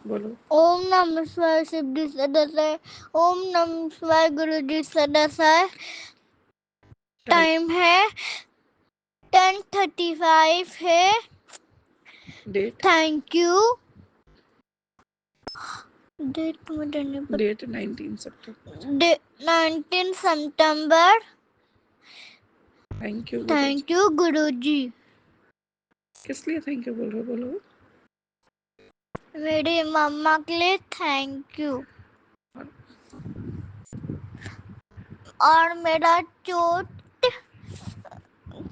बोलो। ओम नमः शिवाय सिद्धि सदसाय। ओम नमः शिवाय गुरु जी सदसाय। टाइम है 10:35 है। Date thank you. डेट मुझे नहीं पता। डेट 19 सितंबर। 19 सितंबर। Thank you Guru ji. Thank you Guru जी। किस लिए थैंक यू बोल रहे हो, बोलो। मेरी मम्मा के लिए थैंक यू। और मेरा चोट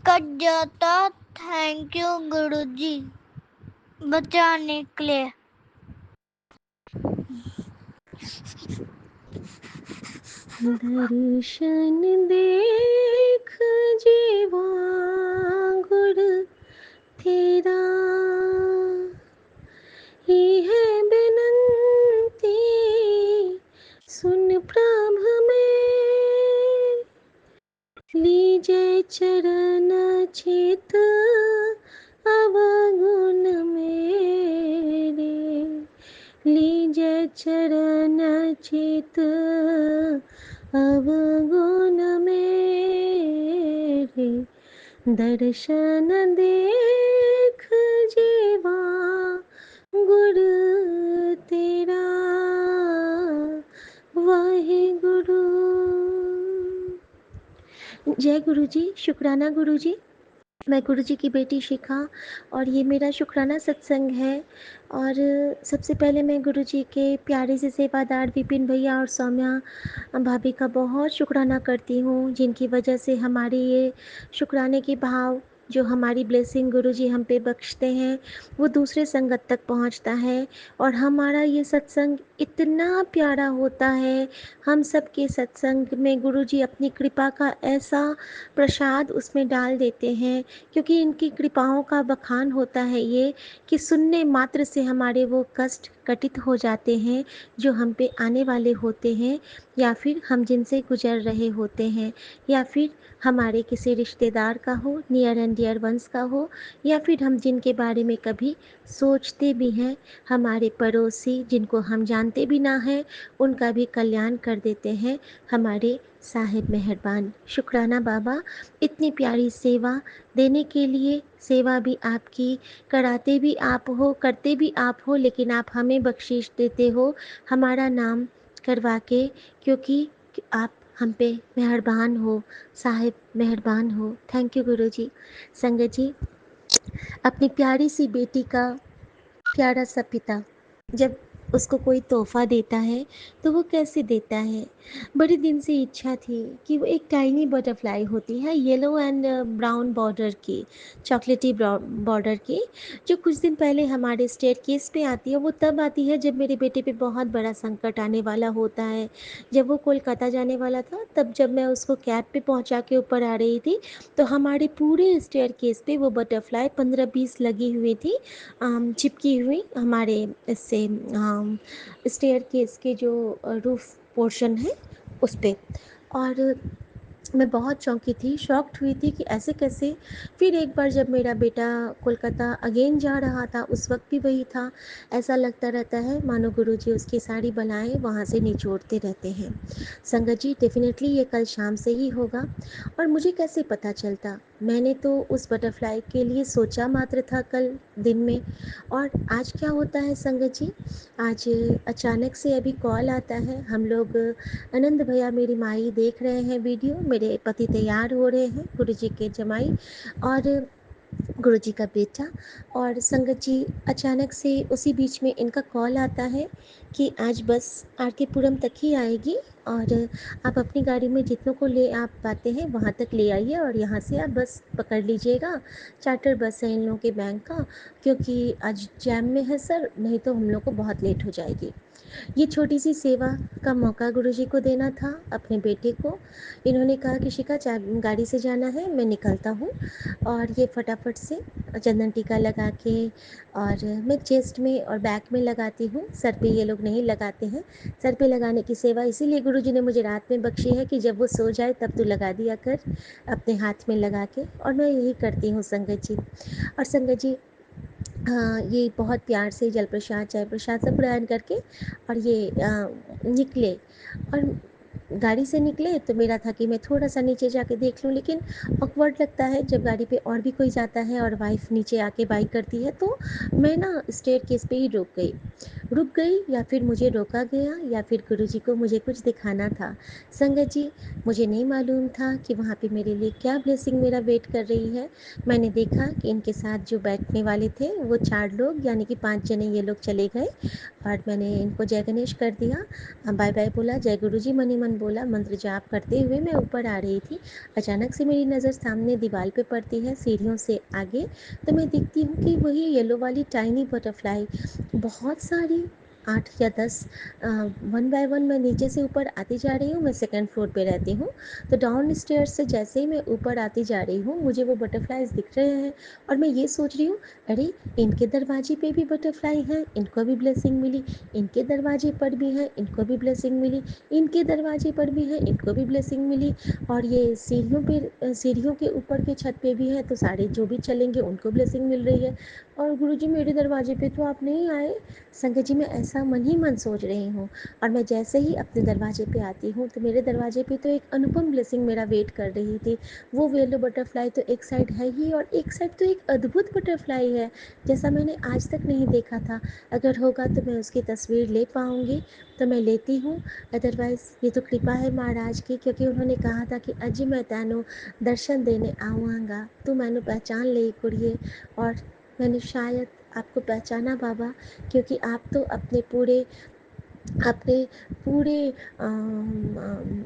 कट जाता। थैंक यू गुरु जी बचाने के लिए। दर्शन देख जीवा गुर तेरा, ही है बिनती सुन प्रभ में, लीजे चरण चित अवगुण मेरे, लीजे चरण चित अवगुण मेरे, दर्शन देख जीवा गुर तेरा, वाहे गुरु। जय गुरु जी। शुक्राना गुरु जी। मैं गुरु जी की बेटी शिखा और ये मेरा शुक्राना सत्संग है। और सबसे पहले मैं गुरु जी के प्यारे से सेवादार विपिन भैया और सौम्या भाभी का बहुत शुक्राना करती हूँ, जिनकी वजह से हमारे ये शुक्राने के भाव, जो हमारी ब्लेसिंग गुरु जी हम पे बख्शते हैं, वो दूसरे संगत तक पहुँचता है। और हमारा ये सत्संग इतना प्यारा होता है। हम सब के सत्संग में गुरु जी अपनी कृपा का ऐसा प्रसाद उसमें डाल देते हैं, क्योंकि इनकी कृपाओं का बखान होता है ये कि सुनने मात्र से हमारे वो कष्ट कटित हो जाते हैं जो हम पे आने वाले होते हैं, या फिर हम जिनसे गुजर रहे होते हैं, या फिर हमारे किसी रिश्तेदार का हो, नियर एंड डियर वंस का हो, या फिर हम जिनके बारे में कभी सोचते भी हैं, हमारे पड़ोसी जिनको हम जानते भी ना हैं, उनका भी कल्याण कर देते हैं हमारे साहिब मेहरबान। शुक्राना बाबा, इतनी प्यारी सेवा देने के लिए। सेवा भी आपकी, कराते भी आप हो, करते भी आप हो, लेकिन आप हमें बख्शीश देते हो हमारा नाम करवा के, क्योंकि आप हम पे मेहरबान हो, साहिब मेहरबान हो। थैंक यू गुरु जी। संगत जी, अपनी प्यारी सी बेटी का प्यारा सा पिता जब उसको कोई तोहफ़ा देता है तो वो कैसे देता है। बड़े दिन से इच्छा थी कि वो एक टाइनी बटरफ्लाई होती है, येलो एंड ब्राउन बॉर्डर की, चॉकलेटी बॉर्डर की, जो कुछ दिन पहले हमारे स्टेट केस पे आती है। वो तब आती है जब मेरे बेटे पे बहुत बड़ा संकट आने वाला होता है। जब वो कोलकाता जाने वाला था, तब जब मैं उसको कैब पे पहुंचा के ऊपर आ रही थी, तो हमारे पूरे स्टेट केस पे वो बटरफ्लाई 15-20 लगी हुई थी, चिपकी हुई हमारे इससे स्टेयर केस के जो रूफ पोर्शन है उस पे। और मैं बहुत चौंकी थी, शॉक्ड हुई थी कि ऐसे कैसे। फिर एक बार जब मेरा बेटा कोलकाता अगेन जा रहा था, उस वक्त भी वही था। ऐसा लगता रहता है मानो गुरुजी उसकी सारी बलाएं वहाँ से निचोड़ते रहते हैं। संगत जी, डेफिनेटली ये कल शाम से ही होगा। और मुझे कैसे पता चलता? मैंने तो उस बटरफ्लाई के लिए सोचा मात्र था कल दिन में। और आज क्या होता है संगत जी, आज अचानक से अभी कॉल आता है। हम लोग, आनंद भैया मेरी माई देख रहे हैं वीडियो, मेरे पति तैयार हो रहे हैं, गुरुजी के जमाई और गुरुजी का बेटा। और संगत जी, अचानक से उसी बीच में इनका कॉल आता है कि आज बस आर के पुरम तक ही आएगी, और आप अपनी गाड़ी में जितनों को ले आप पाते हैं वहाँ तक ले आइए, और यहाँ से आप बस पकड़ लीजिएगा। चार्टर बस है इन लोगों के बैंक का, क्योंकि आज जैम में है सर, नहीं तो हम लोग को बहुत लेट हो जाएगी। ये छोटी सी सेवा का मौका गुरुजी को देना था अपने बेटे को। इन्होंने कहा कि शिखा, गाड़ी से जाना है, मैं निकलता हूँ। और ये फटाफट से चंदन टीका लगा के, और मैं चेस्ट में और बैक में लगाती हूँ, सर पे ये लोग नहीं लगाते हैं। सर पे लगाने की सेवा इसीलिए गुरुजी ने मुझे रात में बख्शी है कि जब वो सो जाए तब तू लगा दिया कर अपने हाथ में लगा के, और मैं यही करती हूँ संगत जी। और संगत जी, हाँ, ये बहुत प्यार से जल प्रसाद, चाय प्रसाद सब ग्रहण करके और ये निकले। और गाड़ी से निकले तो मेरा था कि मैं थोड़ा-सा नीचे जाके देख लूँ, लेकिन ऑकवर्ड लगता है जब गाड़ी पे और भी कोई जाता है और वाइफ़ नीचे आके बाइक करती है, तो मैं ना स्टेयरकेस पे ही रुक गई या फिर मुझे रोका गया या फिर गुरुजी को मुझे कुछ दिखाना था। संगत जी, मुझे नहीं मालूम था कि वहाँ पे मेरे लिए क्या ब्लेसिंग मेरा वेट कर रही है। मैंने देखा कि इनके साथ जो बैठने वाले थे वो 4 लोग यानी कि 5 जने ये लोग चले गए और मैंने इनको जय गणेश कर दिया, बाय-बाय बोला, जय गुरुजी मन ही मन बोला, मंत्र जाप करते हुए मैं ऊपर आ रही थी। अचानक से मेरी नज़र सामने दीवार पे पड़ती है सीढ़ियों से आगे, तो मैं देखती हूँ कि वही येलो वाली टाइनी बटरफ्लाई बहुत सारी 8 या 10 वन बाय वन मैं नीचे से ऊपर आती जा रही हूँ। मैं सेकंड फ्लोर पे रहती हूँ, तो डाउन स्टेयर्स से जैसे ही मैं ऊपर आती जा रही हूँ मुझे वो बटरफ्लाइज दिख रहे हैं और मैं ये सोच रही हूँ, अरे इनके दरवाजे पे भी बटरफ्लाई हैं, इनको भी ब्लेसिंग मिली, इनके दरवाजे पर भी हैं, इनको भी ब्लेसिंग मिली, इनके दरवाजे पर भी है, इनको भी ब्लेसिंग मिली। और ये सीढ़ियों के ऊपर के छत पे भी है, तो सारे जो भी चलेंगे उनको ब्लेसिंग मिल रही है। और गुरुजी मेरे दरवाजे पे तो आप नहीं आए। संगत जी, मैं ऐसा मन ही मन सोच रही हूँ और मैं जैसे ही अपने दरवाजे पे आती हूँ तो मेरे दरवाजे पे तो एक अनुपम ब्लेसिंग मेरा वेट कर रही थी। वो येलो बटरफ्लाई तो एक साइड है ही और एक साइड तो एक अद्भुत बटरफ्लाई है, जैसा मैंने आज तक नहीं देखा था। अगर होगा तो मैं उसकी तस्वीर ले पाऊँगी तो मैं लेती हूँ, अदरवाइज़ ये तो कृपा है महाराज की, क्योंकि उन्होंने कहा था कि अज मैं तैनू दर्शन देने आऊँगा, तू मैनू पहचान ले कुड़िए। और मैंने शायद आपको पहचाना बाबा, क्योंकि आप तो अपने पूरे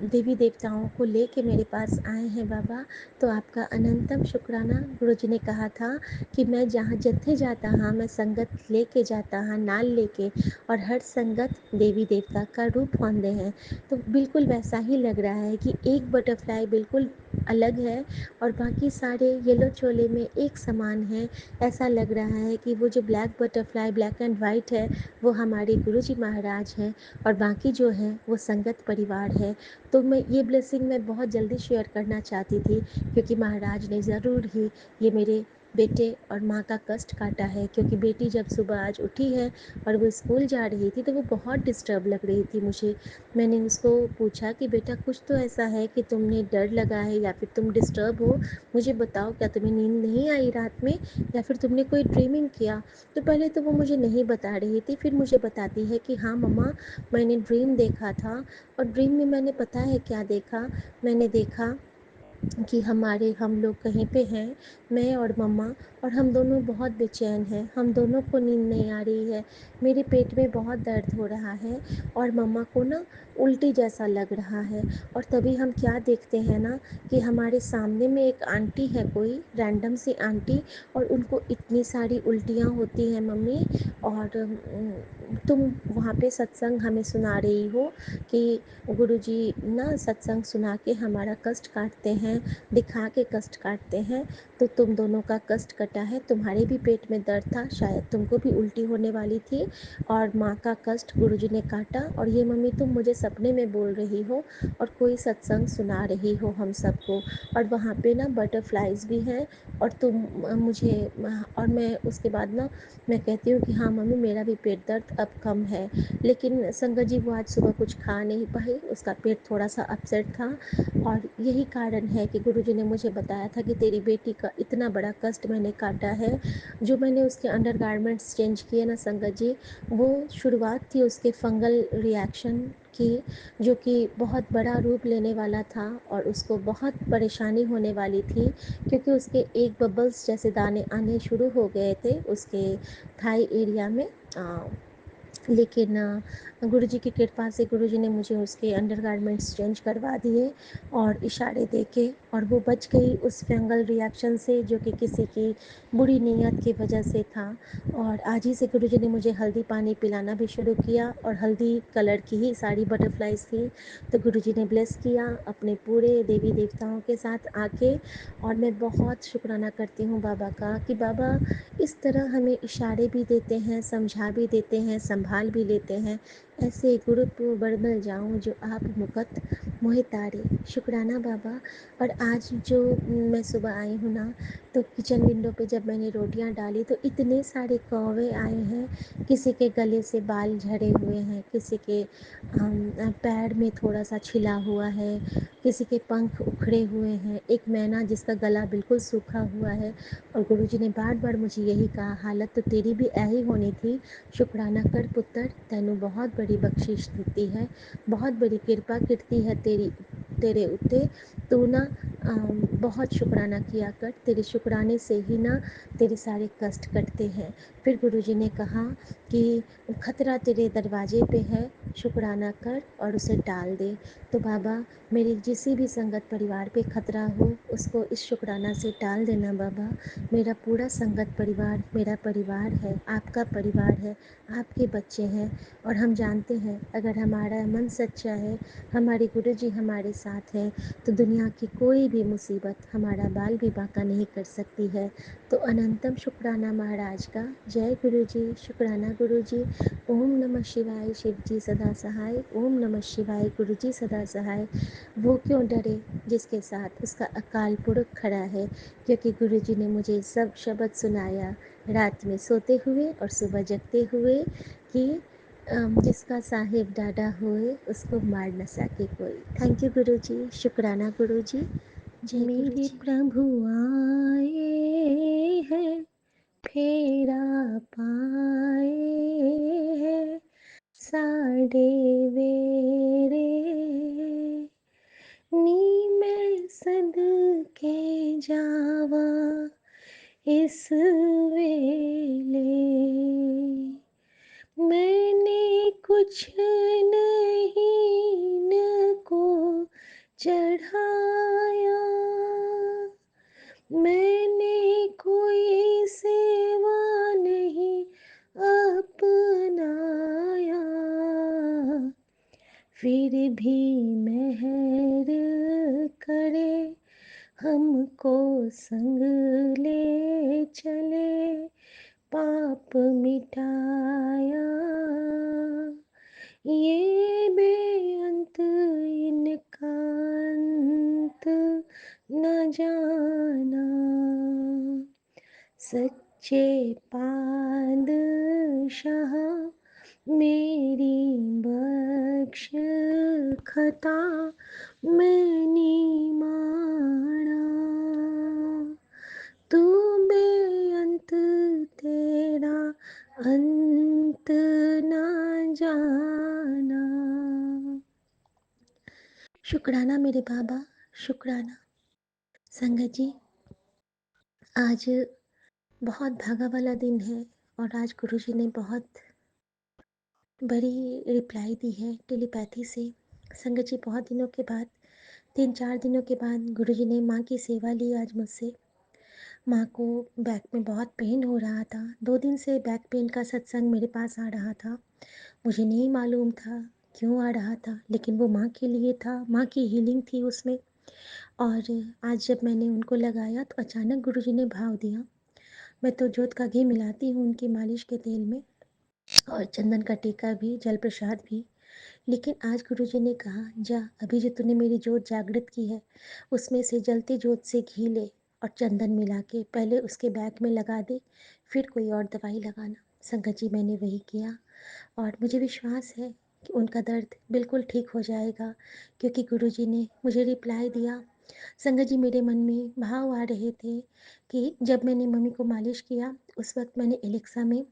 देवी देवताओं को लेके मेरे पास आए हैं बाबा। तो आपका अनंतम शुक्राना। गुरुजी ने कहा था कि मैं जहाँ जत्थे जाता हाँ, मैं संगत लेके जाता हाँ नाल लेके, और हर संगत देवी देवता का रूप होंदे हैं। तो बिल्कुल वैसा ही लग रहा है कि एक बटरफ्लाई बिल्कुल अलग है और बाकी सारे येलो चोले में एक समान है। ऐसा लग रहा है कि वो जो black butterfly black and white है वो हमारे गुरुजी महाराज हैं और बाकी जो है वो संगत परिवार है। तो मैं ये ब्लेसिंग मैं बहुत जल्दी शेयर करना चाहती थी, क्योंकि महाराज ने ज़रूर ही ये मेरे बेटे और माँ का कष्ट काटा है। क्योंकि बेटी जब सुबह आज उठी है और वो स्कूल जा रही थी तो वो बहुत डिस्टर्ब लग रही थी मुझे। मैंने उसको पूछा कि बेटा कुछ तो ऐसा है कि तुमने डर लगा है या फिर तुम डिस्टर्ब हो, मुझे बताओ, क्या तुम्हें नींद नहीं आई रात में या फिर तुमने कोई ड्रीमिंग किया? तो पहले तो वो मुझे नहीं बता रही थी, फिर मुझे बताती है कि हाँ मम्मा, मैंने ड्रीम देखा था। और ड्रीम में मैंने पता है क्या देखा? मैंने देखा कि हम लोग कहीं पे हैं, मैं और मम्मा, और हम दोनों बहुत बेचैन हैं, हम दोनों को नींद नहीं आ रही है, मेरे पेट में बहुत दर्द हो रहा है और मम्मा को ना उल्टी जैसा लग रहा है। और तभी हम क्या देखते हैं ना कि हमारे सामने में एक आंटी है, कोई रैंडम सी आंटी, और उनको इतनी सारी उल्टियाँ होती हैं मम्मी। और तुम वहाँ पे सत्संग हमें सुना रही हो कि गुरुजी ना सत्संग सुना के हमारा कष्ट काटते हैं, दिखा के कष्ट काटते हैं। तो तुम दोनों का कष्ट कटा है, तुम्हारे भी पेट में दर्द था, शायद तुमको भी उल्टी होने वाली थी और माँ का कष्ट गुरुजी ने काटा। और ये मम्मी तुम मुझे सपने में बोल रही हो और कोई सत्संग सुना रही हो हम सबको, और वहाँ पे ना बटरफ्लाइज भी हैं और तुम मुझे, और मैं उसके बाद ना मैं कहती हूँ कि हाँ मम्मी मेरा भी पेट दर्द अब कम है। लेकिन संगत जी वो आज सुबह कुछ खा नहीं पाई, उसका पेट थोड़ा सा अपसेट था। और यही कारण है कि गुरुजी ने मुझे बताया था कि तेरी बेटी का इतना बड़ा कष्ट मैंने काटा है। जो मैंने उसके अंडरगारमेंट्स चेंज किए ना संगत जी, वो शुरुआत थी उसके फंगल रिएक्शन की, जो कि बहुत बड़ा रूप लेने वाला था और उसको बहुत परेशानी होने वाली थी, क्योंकि उसके एक बबल्स जैसे दाने आने शुरू हो गए थे उसके थाई एरिया में। लेकिन गुरुजी की कृपा से गुरुजी ने मुझे उसके अंडरगारमेंट्स चेंज करवा दिए और इशारे देके, और वो बच गई उस फंगल रिएक्शन से जो कि किसी की बुरी नीयत की वजह से था। और आज ही से गुरुजी ने मुझे हल्दी पानी पिलाना भी शुरू किया और हल्दी कलर की ही सारी बटरफ्लाइज थी। तो गुरुजी ने ब्लेस किया अपने पूरे देवी देवताओं के साथ आके। और मैं बहुत शुक्राना करती हूँ बाबा का कि बाबा इस तरह हमें इशारे भी देते हैं, समझा भी देते हैं, संभाल भी लेते हैं। ऐसे गुरुत्व बरबल जाऊं जो आप मुकत मोहे तारे। शुक्राना बाबा। और आज जो मैं सुबह आई हूँ ना, तो किचन विंडो पे जब मैंने रोटियां डाली तो इतने सारे कौवे आए हैं। किसी के गले से बाल झड़े हुए हैं, किसी के पैर में थोड़ा सा छिला हुआ है, किसी के पंख उखड़े हुए हैं, एक मैना जिसका गला बिल्कुल सूखा हुआ है। और गुरुजी ने बार बार मुझे यही कहा, हालत तो तेरी भी ऐही होनी थी। शुक्राना कर पुत्र, तैनू बहुत बड़ी बख्शिश दिती है, बहुत बड़ी कृपा कीती है तेरे उत्ते। तू ना बहुत शुक्राना किया कर, तेरे शुक्राने से ही ना तेरे सारे कष्ट कटते हैं। फिर गुरुजी ने कहा कि खतरा तेरे दरवाजे पे है, शुक्राना कर और उसे टाल दे। तो बाबा, मेरे जिस भी संगत परिवार पे खतरा हो, उसको इस शुक्राना से टाल देना बाबा। मेरा पूरा संगत परिवार मेरा परिवार है, आपका परिवार है, आपके बच्चे हैं। और हम जानते हैं अगर हमारा मन सच्चा है, हमारे गुरुजी हमारे साथ हैं, तो दुनिया की कोई भी मुसीबत हमारा बाल भी बांका नहीं कर सकती है। तो अनंतम शुक्राना महाराज का। जय गुरुजी। शुक्राना गुरुजी। ओम नमः शिवाय। शिव जी सदा सहाय। ओम नमः शिवाय। गुरुजी सदा सहाय। वो क्यों डरे जिसके साथ उसका अकाल पुरख खड़ा है, क्योंकि गुरुजी ने मुझे सब शब्द सुनाया रात में सोते हुए और सुबह जगते हुए कि जिसका साहिब डाढ़ा होए उसको मार न सके कोई। थैंक यू गुरुजी। शुक्राना गुरुजी। जय मेरे गुरुजी। प्रभु आए हैं, फेरा पाए हैं, साढ़े वेरे नी मैं सद के जावा इस वेले। मैंने कुछ नहीं न को चढ़ाया, मैंने कोई सेवा नहीं अपनाया, फिर भी मेहर करे हमको संग ले चले, पाप मिटाया। ये बेअंत इनका अंत न जाना, सच्चे पातशाह मेरी बख्श खता मैंने माना। तू बेअंत तेरा अंत ना जाना। शुक्राना मेरे बाबा। शुक्राना। संगत जी, आज बहुत भागा वाला दिन है और आज गुरुजी ने बहुत बड़ी रिप्लाई दी है टेलीपैथी से। संगत जी, बहुत दिनों के बाद, 3-4 दिनों के बाद गुरुजी ने माँ की सेवा ली आज मुझसे। माँ को बैक में बहुत पेन हो रहा था। 2 दिन से बैक पेन का सत्संग मेरे पास आ रहा था। मुझे नहीं मालूम था क्यों आ रहा था, लेकिन वो माँ के लिए था, माँ की हीलिंग थी उसमें। और आज जब मैंने उनको लगाया तो अचानक गुरुजी ने भाव दिया। मैं तो जोत का घी मिलाती हूँ उनकी मालिश के तेल में, और चंदन का टीका भी, जल प्रसाद भी। लेकिन आज गुरुजी ने कहा, जा अभी जो तूने मेरी जोत जागृत की है उसमें से जलती जोत से घी ले और चंदन मिला के पहले उसके बैक में लगा दे, फिर कोई और दवाई लगाना। संगत जी, मैंने वही किया और मुझे विश्वास है कि उनका दर्द बिल्कुल ठीक हो जाएगा, क्योंकि गुरुजी ने मुझे रिप्लाई दिया। संगत जी, मेरे मन में भाव आ रहे थे कि जब मैंने मम्मी को मालिश किया उस वक्त मैंने एलेक्सा में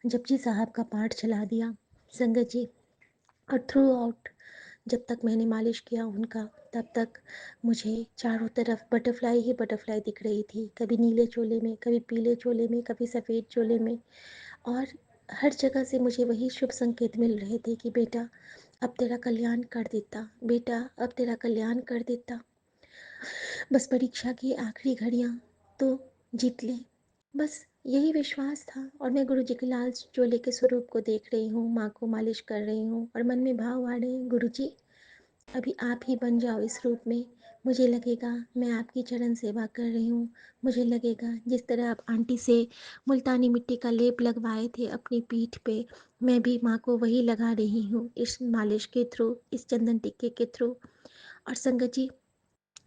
जपजी साहब का पाठ चला दिया। संगत जी, और थ्रू आउट जब तक मैंने मालिश किया उनका, तब तक मुझे चारों तरफ बटरफ्लाई ही बटरफ्लाई दिख रही थी, कभी नीले चोले में, कभी पीले चोले में, कभी सफ़ेद चोले में। और हर जगह से मुझे वही शुभ संकेत मिल रहे थे कि बेटा अब तेरा कल्याण कर देता, बेटा अब तेरा कल्याण कर देता, बस परीक्षा की आखिरी घड़ियाँ तो जीत ले। बस यही विश्वास था। और मैं गुरु जी के लाल चोले के स्वरूप को देख रही हूँ, माँ को मालिश कर रही हूँ और मन में भाव आ रहे हैं, गुरु जी अभी आप ही बन जाओ इस रूप में, मुझे लगेगा मैं आपकी चरण सेवा कर रही हूँ। मुझे लगेगा जिस तरह आप आंटी से मुल्तानी मिट्टी का लेप लगवाए थे अपनी पीठ पे, मैं भी माँ को वही लगा रही हूँ इस मालिश के थ्रू, इस चंदन टिक्के के थ्रू। और संगत जी,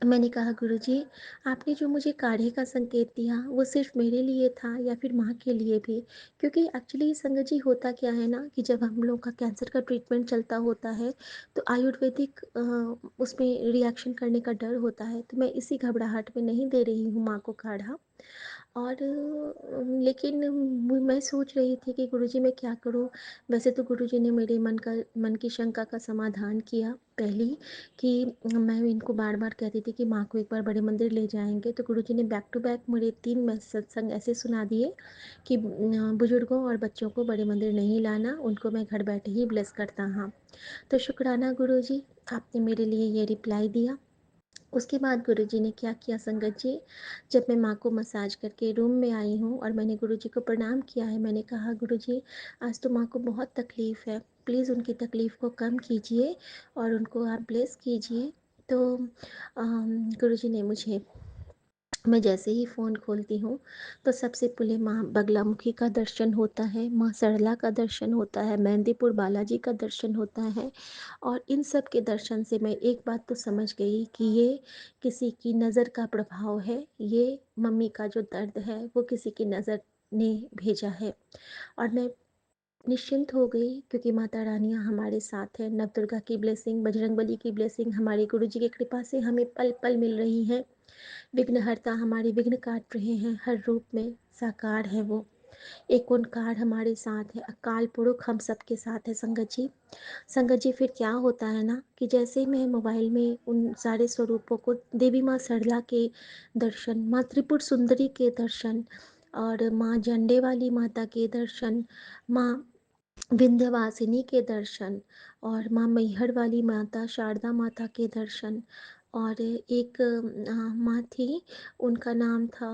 मैंने कहा गुरुजी, आपने जो मुझे काढ़े का संकेत दिया वो सिर्फ मेरे लिए था या फिर माँ के लिए भी? क्योंकि एक्चुअली संगत जी होता क्या है ना कि जब हम लोग का कैंसर का ट्रीटमेंट चलता होता है तो आयुर्वेदिक उसमें रिएक्शन करने का डर होता है, तो मैं इसी घबराहट में नहीं दे रही हूँ माँ को काढ़ा। और लेकिन मैं सोच रही थी कि गुरुजी मैं क्या करूँ। वैसे तो गुरुजी ने मेरे मन की शंका का समाधान किया पहली, कि मैं इनको बार बार कहती थी कि माँ को एक बार बड़े मंदिर ले जाएंगे, तो गुरुजी ने बैक टू बैक मेरे 3 सत्संग ऐसे सुना दिए कि बुजुर्गों और बच्चों को बड़े मंदिर नहीं लाना, उनको मैं घर बैठे ही ब्लेस करता हाँ। तो शुक्राना गुरुजी, आपने मेरे लिए ये रिप्लाई दिया। उसके बाद गुरुजी ने क्या किया संगत जी, जब मैं माँ को मसाज करके रूम में आई हूँ और मैंने गुरुजी को प्रणाम किया है, मैंने कहा गुरुजी आज तो माँ को बहुत तकलीफ़ है, प्लीज़ उनकी तकलीफ़ को कम कीजिए और उनको आप ब्लेस कीजिए। तो गुरुजी ने मुझे, मैं जैसे ही फ़ोन खोलती हूँ तो सबसे पहले माँ बगलामुखी का दर्शन होता है, माँ सरला का दर्शन होता है, मेहंदीपुर बालाजी का दर्शन होता है। और इन सब के दर्शन से मैं एक बात तो समझ गई कि ये किसी की नज़र का प्रभाव है, ये मम्मी का जो दर्द है वो किसी की नज़र ने भेजा है। और मैं निश्चिंत हो गई क्योंकि माता रानियाँ हमारे साथ हैं। नवदुर्गा की ब्लेसिंग, बजरंगबली की ब्लेसिंग हमारे गुरुजी की कृपा से हमें पल पल मिल रही है। विघ्नहर्ता हमारे विघ्न काट रहे हैं, हर रूप में साकार है वो। एक ओंकार हमारे साथ है, अकाल पुरुष हम सबके साथ है संगत जी। संगत जी फिर क्या होता है ना कि जैसे मैं मोबाइल में उन सारे स्वरूपों को, देवी माँ सरला के दर्शन, माँ त्रिपुर सुंदरी के दर्शन और माँ झंडे वाली माता के दर्शन, माँ विंध्यवासिनी के दर्शन और माँ मैहर वाली माता शारदा माता के दर्शन, और एक माँ थी, उनका नाम था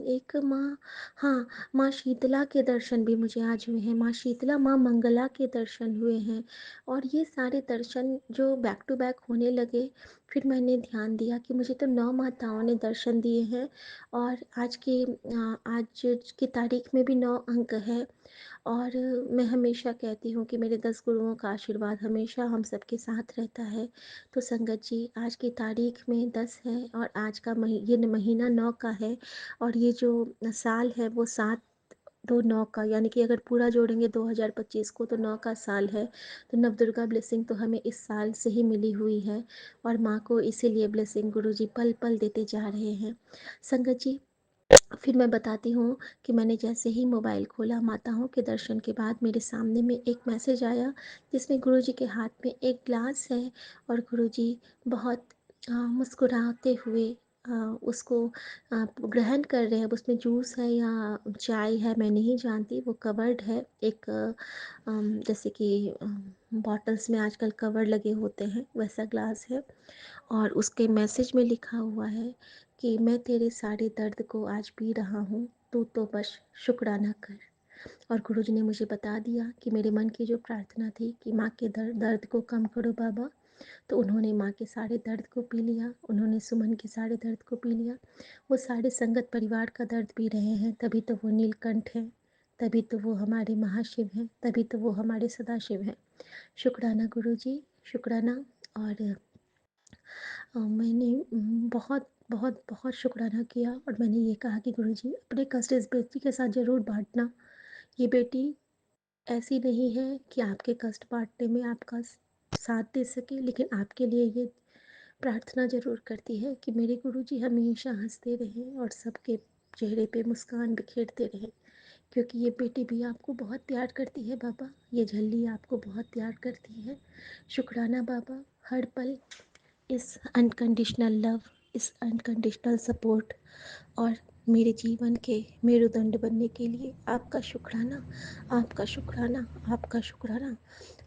एक माँ, हाँ, माँ शीतला के दर्शन भी मुझे आज हुए हैं, माँ शीतला, माँ मंगला के दर्शन हुए हैं। और ये सारे दर्शन जो बैक टू बैक होने लगे, फिर मैंने ध्यान दिया कि मुझे तो 9 माताओं ने दर्शन दिए हैं और आज की तारीख में भी 9 अंक है। और मैं हमेशा कहती हूँ कि मेरे 10 गुरुओं का आशीर्वाद हमेशा हम सबके साथ रहता है। तो संगत जी आज की तारीख में 10 है और आज का ये महीना 9 का है और ये जो साल है वो 7-2-9 का, यानी कि अगर पूरा जोड़ेंगे 2025 को तो 9 का साल है। तो नवदुर्गा ब्लेसिंग तो हमें इस साल से ही मिली हुई है और माँ को इसीलिए ब्लेसिंग गुरुजी पल पल देते जा रहे हैं। संगत जी फिर मैं बताती हूँ कि मैंने जैसे ही मोबाइल खोला माताओं के दर्शन के बाद मेरे सामने में एक मैसेज आया जिसमें गुरुजी के हाथ में एक ग्लास है और गुरुजी बहुत मुस्कुराते हुए उसको ग्रहण कर रहे हैं। अब उसमें जूस है या चाय है मैं नहीं जानती, वो कवर्ड है एक जैसे कि बॉटल्स में आजकल कवर लगे होते हैं वैसा ग्लास है और उसके मैसेज में लिखा हुआ है कि मैं तेरे सारे दर्द को आज पी रहा हूँ, तू तो बस शुक्राना कर। और गुरुजी ने मुझे बता दिया कि मेरे मन की जो प्रार्थना थी कि माँ के दर्द को कम करो बाबा, तो उन्होंने माँ के सारे दर्द को पी लिया, उन्होंने सुमन के सारे दर्द को पी लिया। वो सारे संगत परिवार का दर्द पी रहे हैं, तभी तो वो नीलकंठ हैं, तभी तो वो हमारे महाशिव हैं, तभी तो वो हमारे सदाशिव हैं। शुक्राना गुरुजी, शुक्राना। और मैंने बहुत बहुत बहुत शुक्राना किया और मैंने ये कहा कि गुरुजी अपने कष्ट इस बेटी के साथ ज़रूर बांटना। ये बेटी ऐसी नहीं है कि आपके कष्ट बांटने में आपका साथ दे सके, लेकिन आपके लिए ये प्रार्थना ज़रूर करती है कि मेरे गुरुजी हमेशा हंसते रहें और सबके चेहरे पे मुस्कान बिखेरते रहें, क्योंकि ये बेटी भी आपको बहुत प्यार करती है बाबा, ये झल्ली आपको बहुत प्यार करती है। शुक्राना बाबा, हर पल इस अनकंडीशनल लव, इस अनकंडीशनल सपोर्ट और मेरे जीवन के मेरुदंड बनने के लिए आपका शुक्राना, आपका शुक्राना, आपका शुक्राना।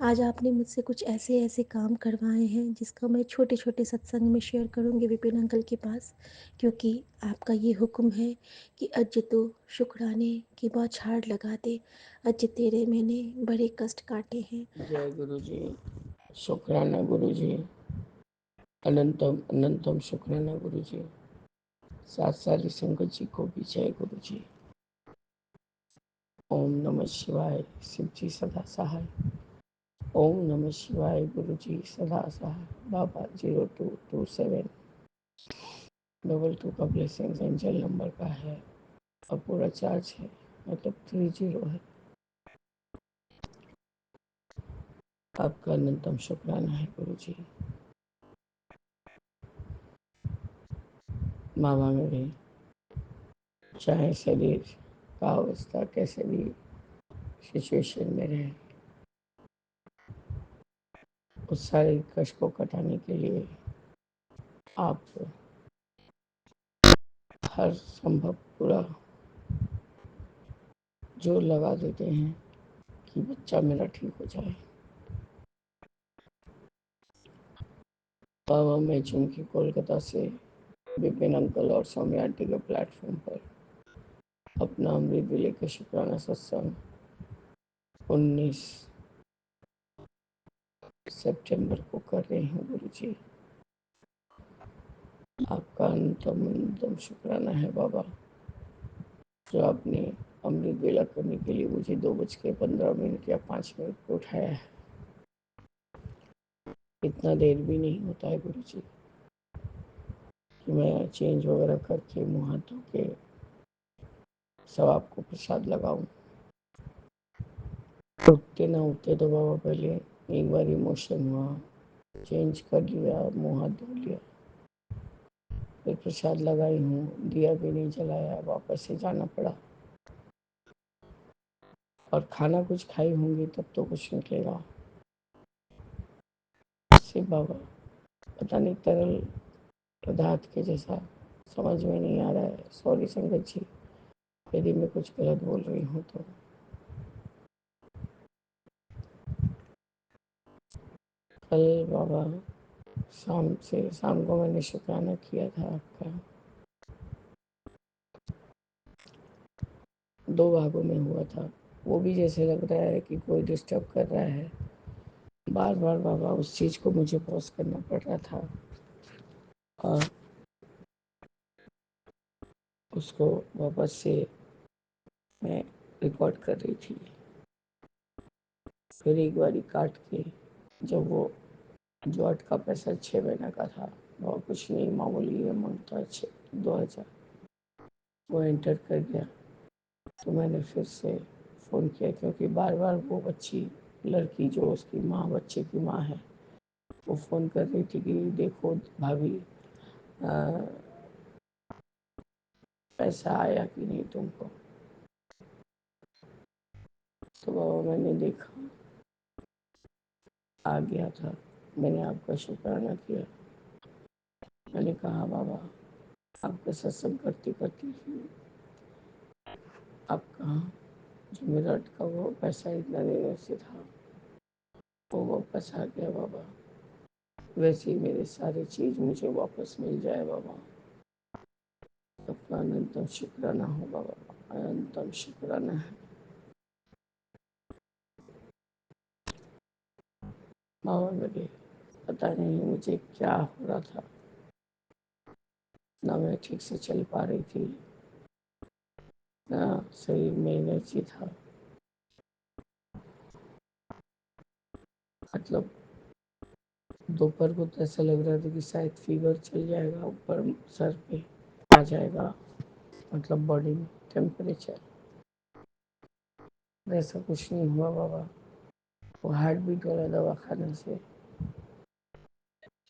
आज आपने मुझसे कुछ ऐसे ऐसे काम करवाए हैं जिसका मैं छोटे छोटे सत्संग में शेयर करूँगी विपिन अंकल के पास, क्योंकि आपका ये हुक्म है कि अज तो शुक्राने की बौछार लगा दे, अज तेरे मैंने बड़े कष्ट काटे हैं। जय गुरु जी, शुक्राना गुरु जी। अनंतम अनंतम शुक्राना गुरु जी। सात सारी संगत जी को भी जय गुरु जी। ओम नमः शिवाय, शिव जी सदा सहाय। ओम नमः शिवाय, गुरु जी सदा सहाय। बाबा 0227 22 का ब्लेसिंग्स एंजल नंबर का है और पूरा चार्ज है, मतलब 30 है। आपका अनंतम शुक्राना है गुरु जी। बाबा मेरे, चाहे शरीर का अवस्था कैसे भी सिचुएशन में रहे, उस सारे कष्ट को कटाने के लिए आप हर संभव पूरा जोर लगा देते हैं कि बच्चा मेरा ठीक हो जाए। बाबा मैं चूंकि कोलकाता से विपिन अंकल और सौम्या आंटी के प्लेटफॉर्म पर अपना अमृत विले के शुक्राना सत्संग 19 सितंबर को कर रही हूँ गुरु जी। आपका अंतम शुक्राना है बाबा, जो आपने अमृत वेला करने के लिए मुझे 2:15 या 5 मिनट पे उठाया है। इतना देर भी नहीं होता है गुरु जी कि मैं चेंज वगैरह करके मुँह हाथ धो के सब आपको प्रसाद लगाऊं। उठते ना उठते तो बाबा पहले एक बार इमोशन हुआ, चेंज कर लिया, मुँह हाथ धो लिया, फिर प्रसाद लगाई हूँ, दिया भी नहीं जलाया, वापस से जाना पड़ा। और खाना कुछ खाई होंगी तब तो कुछ निकलेगा। इससे बाबा पता नहीं तरल पदार्थ के जैसा समझ में नहीं आ रहा है। सॉरी संगत जी यदि मैं कुछ गलत बोल रही हूँ तो। कल बाबा शाम को मैंने शुक्राना किया था आपका। 2 भागों में हुआ था। वो भी जैसे लग रहा है कि कोई डिस्टर्ब कर रहा है। बार बार बाबा उस चीज़ को मुझे पॉज करना पड़ रहा था और उसको वापस से मैं रिकॉर्ड कर रही थी। फिर एक बारी काट के जब वो जो अटका पैसा 6 महीने का था, वो कुछ नहीं मामूली अमाउंट था, 2,000, वो एंटर कर गया। तो मैंने फिर से फ़ोन किया क्योंकि बार बार वो बच्ची लड़की जो उसकी माँ बच्चे की माँ है वो फ़ोन कर रही थी कि देखो भाभी पैसा आया कि नहीं तुमको। तो बाबा मैंने देखा आ गया था। मैंने आपका शुक्राना किया। मैंने कहा बाबा आपका सत्संग करती करती ही आप कहाँ, जो मेरा अटका हुआ पैसा इतना देर से था वो वापस आ गया बाबा। वैसे ही मेरे सारी चीज़ मुझे वापस मिल जाए बाबा। आपका अनंतम शुक्राना हो बाबा, अनंतम शुक्राना है बाबा मेरे। पता नहीं मुझे क्या हो रहा था, ना मैं ठीक से चल पा रही थी, ना शरीर में एनर्जी था। मतलब दोपहर को तो ऐसा लग रहा था कि शायद फीवर चल जाएगा, ऊपर सर पे आ जाएगा, मतलब बॉडी में टेम्परेचर। वैसा कुछ नहीं हुआ बाबा। वो हार्ट बीट वाला दवा खाने से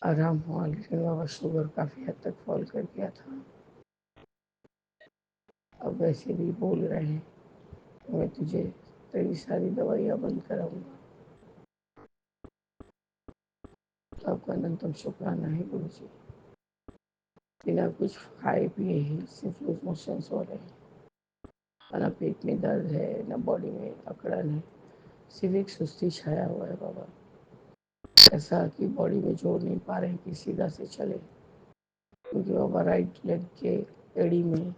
आराम हुआ, लेकिन बाबा शुगर काफ़ी हद तक फॉल कर गया था। अब वैसे भी बोल रहे हैं कि मैं तुझे तेरी सारी दवाइयाँ बंद कराऊंगा। तो आपका अनंतम शुक्राना है गुरु जी। बिना कुछ खाए पिए ही सिर्फ लूज मोशंस हो रहे हैं, ना पेट में दर्द है, ना बॉडी में अकड़न है, सिर्फ एक सुस्ती छाया हुआ है बाबा। ऐसा कि बॉडी में जोड़ नहीं पा रहे हैं कि सीधा से चले, क्योंकि बाबा राइट लेग के एड़ी में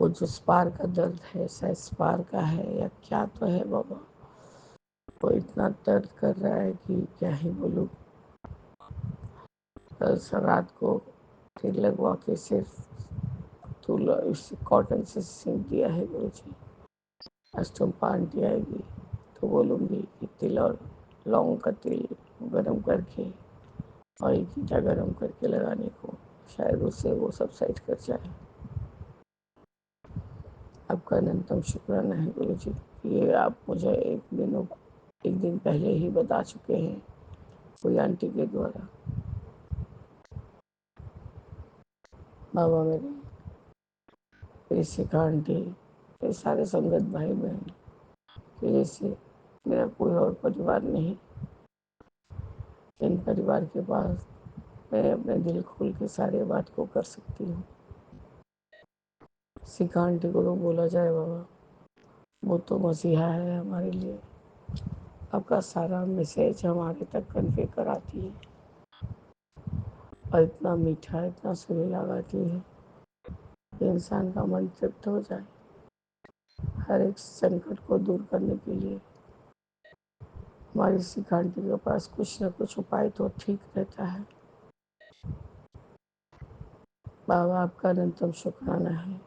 वो जो स्पार का दर्द है, शायद स्पार का है या क्या तो है बाबा, वो इतना दर्द कर रहा है कि क्या ही बोलूँ। कल रात को तेल लगवा के सिर्फ इस कॉटन से सीख दिया है गुरुजी। आज तुम आंटी आएगी तो बोलूँगी कि तिल और लौंग का तेल गरम करके और एक ईंटा गरम करके लगाने को, शायद उससे वो सब साइड कर जाए। आपका अनंतम शुक्राना है गुरुजी। ये आप मुझे एक दिन पहले ही बता चुके हैं कोई आंटी के द्वारा। बाबा मेरी शिखा आंटी, मेरे सारे संगत भाई बहन के जैसे मेरा कोई और परिवार नहीं। इन परिवार के पास मैं अपने दिल खोल के सारे बात को कर सकती हूँ। शिखा आंटी को तो बोला जाए बाबा, वो तो मसीहा है हमारे लिए। आपका सारा मैसेज हमारे तक कन्वे कराती है और इतना मीठा, इतना सुरीला गाती है कि इंसान का मन तृप्त हो जाए। हर एक संकट को दूर करने के लिए हमारी शिखा आंटी के पास कुछ न कुछ उपाय तो ठीक रहता है। बाबा आपका अनंतम शुक्राना है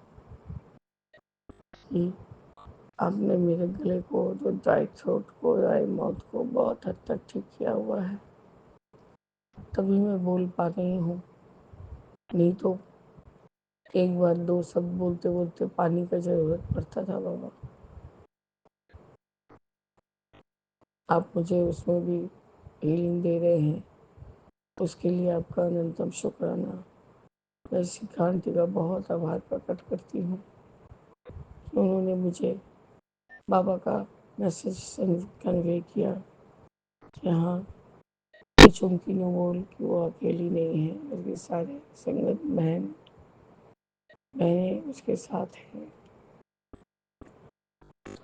कि आपने मेरे गले को, जो ड्राई थ्रोट को, ड्राई माउथ को बहुत हद तक ठीक किया हुआ है। तभी मैं बोल पा रही हूँ, नहीं तो एक बार दो शब्द बोलते बोलते पानी का जरूरत पड़ता था बाबा। आप मुझे उसमें भी हीलिंग दे रहे हैं, उसके लिए आपका अनंतम शुक्राना। मैं शिखा आंटी का बहुत आभार प्रकट करती हूँ कि उन्होंने मुझे बाबा का मैसेज कन्वे किया कि हाँ, ये चुमकी न बोल कि वो अकेली नहीं है, बल्कि सारे संगत बहनें उसके साथ हैं।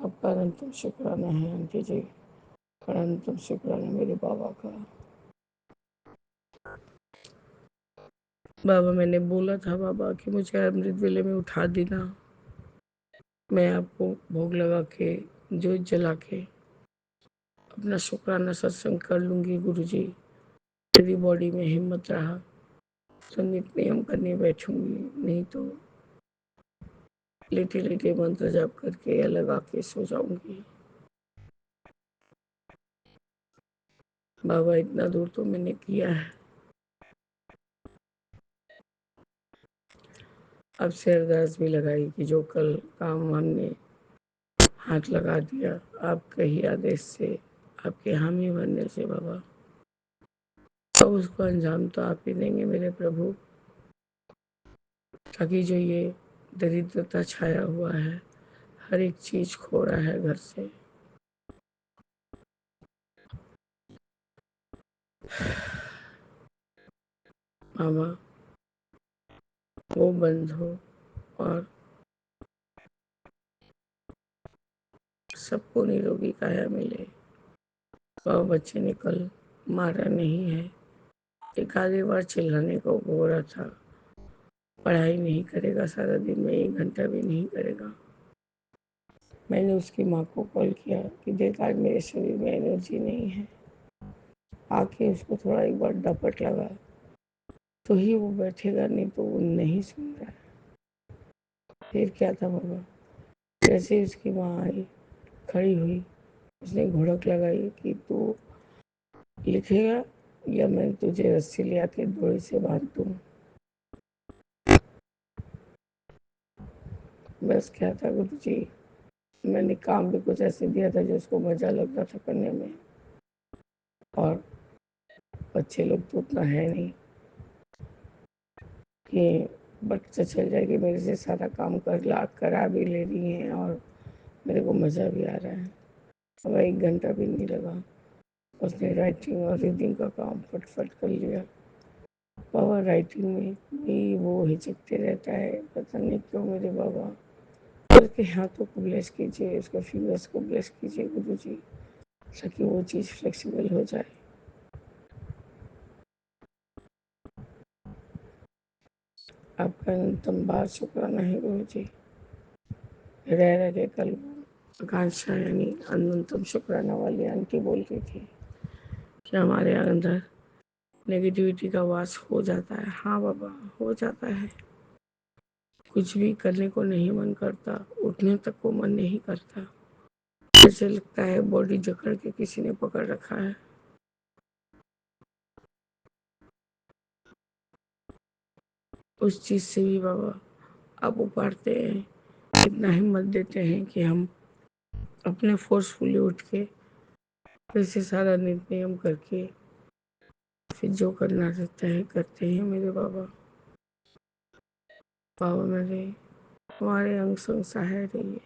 आपका अनंतम शुक्राना है आंटी जी, अनंतम शुक्राना मेरे बाबा का। बाबा मैंने बोला था बाबा कि मुझे अमृत वेले में उठा देना, मैं आपको भोग लगा के, जोत जला के अपना शुक्राना सत्संग कर लूँगी गुरुजी। यदि बॉडी में हिम्मत रहा तो नित्य नियम करने बैठूंगी, नहीं तो लेटे लेटे मंत्र जाप करके या लगा के सो जाऊंगी। बाबा इतना दूर तो मैंने किया है, अब से अरदास भी लगाई कि जो कल काम हमने हाथ लगा दिया, आपके ही आदेश से, आपके हामी बनने से बाबा, तो उसको अंजाम तो आप ही देंगे मेरे प्रभु। ताकि जो ये दरिद्रता छाया हुआ है, हर एक चीज खो रहा है घर से, बाबा वो बंद हो और सबको निरोगी काया मिले। वह बच्चे ने कल मारा नहीं है, एक आधी बार चिल्लाने को बोला था, पढ़ाई नहीं करेगा सारा दिन में, 1 घंटा भी नहीं करेगा। मैंने उसकी माँ को कॉल किया कि देख आज मेरे शरीर में एनर्जी नहीं है, आके उसको थोड़ा एक बार डपट लगा तो ही वो बैठेगा, नहीं तो वो नहीं सुन रहा है। फिर क्या था बाबा, जैसे ही उसकी माँ आई, खड़ी हुई, उसने घुड़क लगाई कि तू लिखेगा या मैं तुझे रस्सी ले आके डोरी से बांध दूँ। बस क्या था गुरु जी, मैंने काम भी कुछ ऐसे दिया था जो उसको मजा लग रहा था करने में, और बच्चे लोग तो उतना है नहीं कि बच्चा चल जाएगी मेरे से सारा काम करा भी ले रही है और मेरे को मज़ा भी आ रहा है। अब 1 घंटा भी नहीं लगा, उसने राइटिंग और रीडिंग का काम फटफट कर लिया। बाबा राइटिंग में भी वो हिचकते रहता है, पता नहीं क्यों मेरे बाबा। उसके हाथों को ब्लेस कीजिए, उसके फिंगर्स को ब्लेस कीजिए गुरु जी, ताकि वो चीज़ फ्लेक्सिबल हो जाए। आपका अनंतम बार शुक्राना है गुरु जी। रह रह के कल आकांक्षा यानी अनंतम शुक्राना वाली आंटी बोल रही थी कि हमारे अंदर नेगेटिविटी का वास हो जाता है। हाँ बाबा, हो जाता है। कुछ भी करने को नहीं मन करता, उठने तक को मन नहीं करता। ऐसे लगता है बॉडी जकड़ के किसी ने पकड़ रखा है। उस चीज से भी बाबा आप उबारते हैं, इतना हिम्मत देते हैं कि हम अपने फोर्सफुली उठ के फिर से सारा नियम करके फिर जो करना रहता है करते हैं मेरे बाबा। बाबा मेरे हमारे अंग संग सहाय रहिए,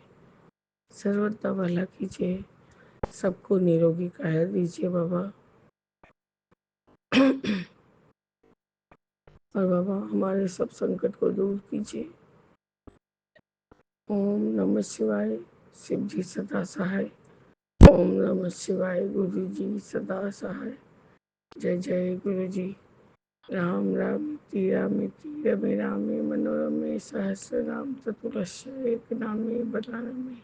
सर्वदा भला कीजिए, सबको निरोगी काया दीजिए बाबा। और बाबा हमारे सब संकट को दूर कीजिए। ओम नमः शिवाय, शिव जी सदा सहाय। ओम नमः शिवाय, गुरु जी सदा सहाय। जय जय गुरु जी। राम रामेति रामेति रमे रामे मनोरमे सहस्र नाम ततुलस्य एक नामे बलरामे।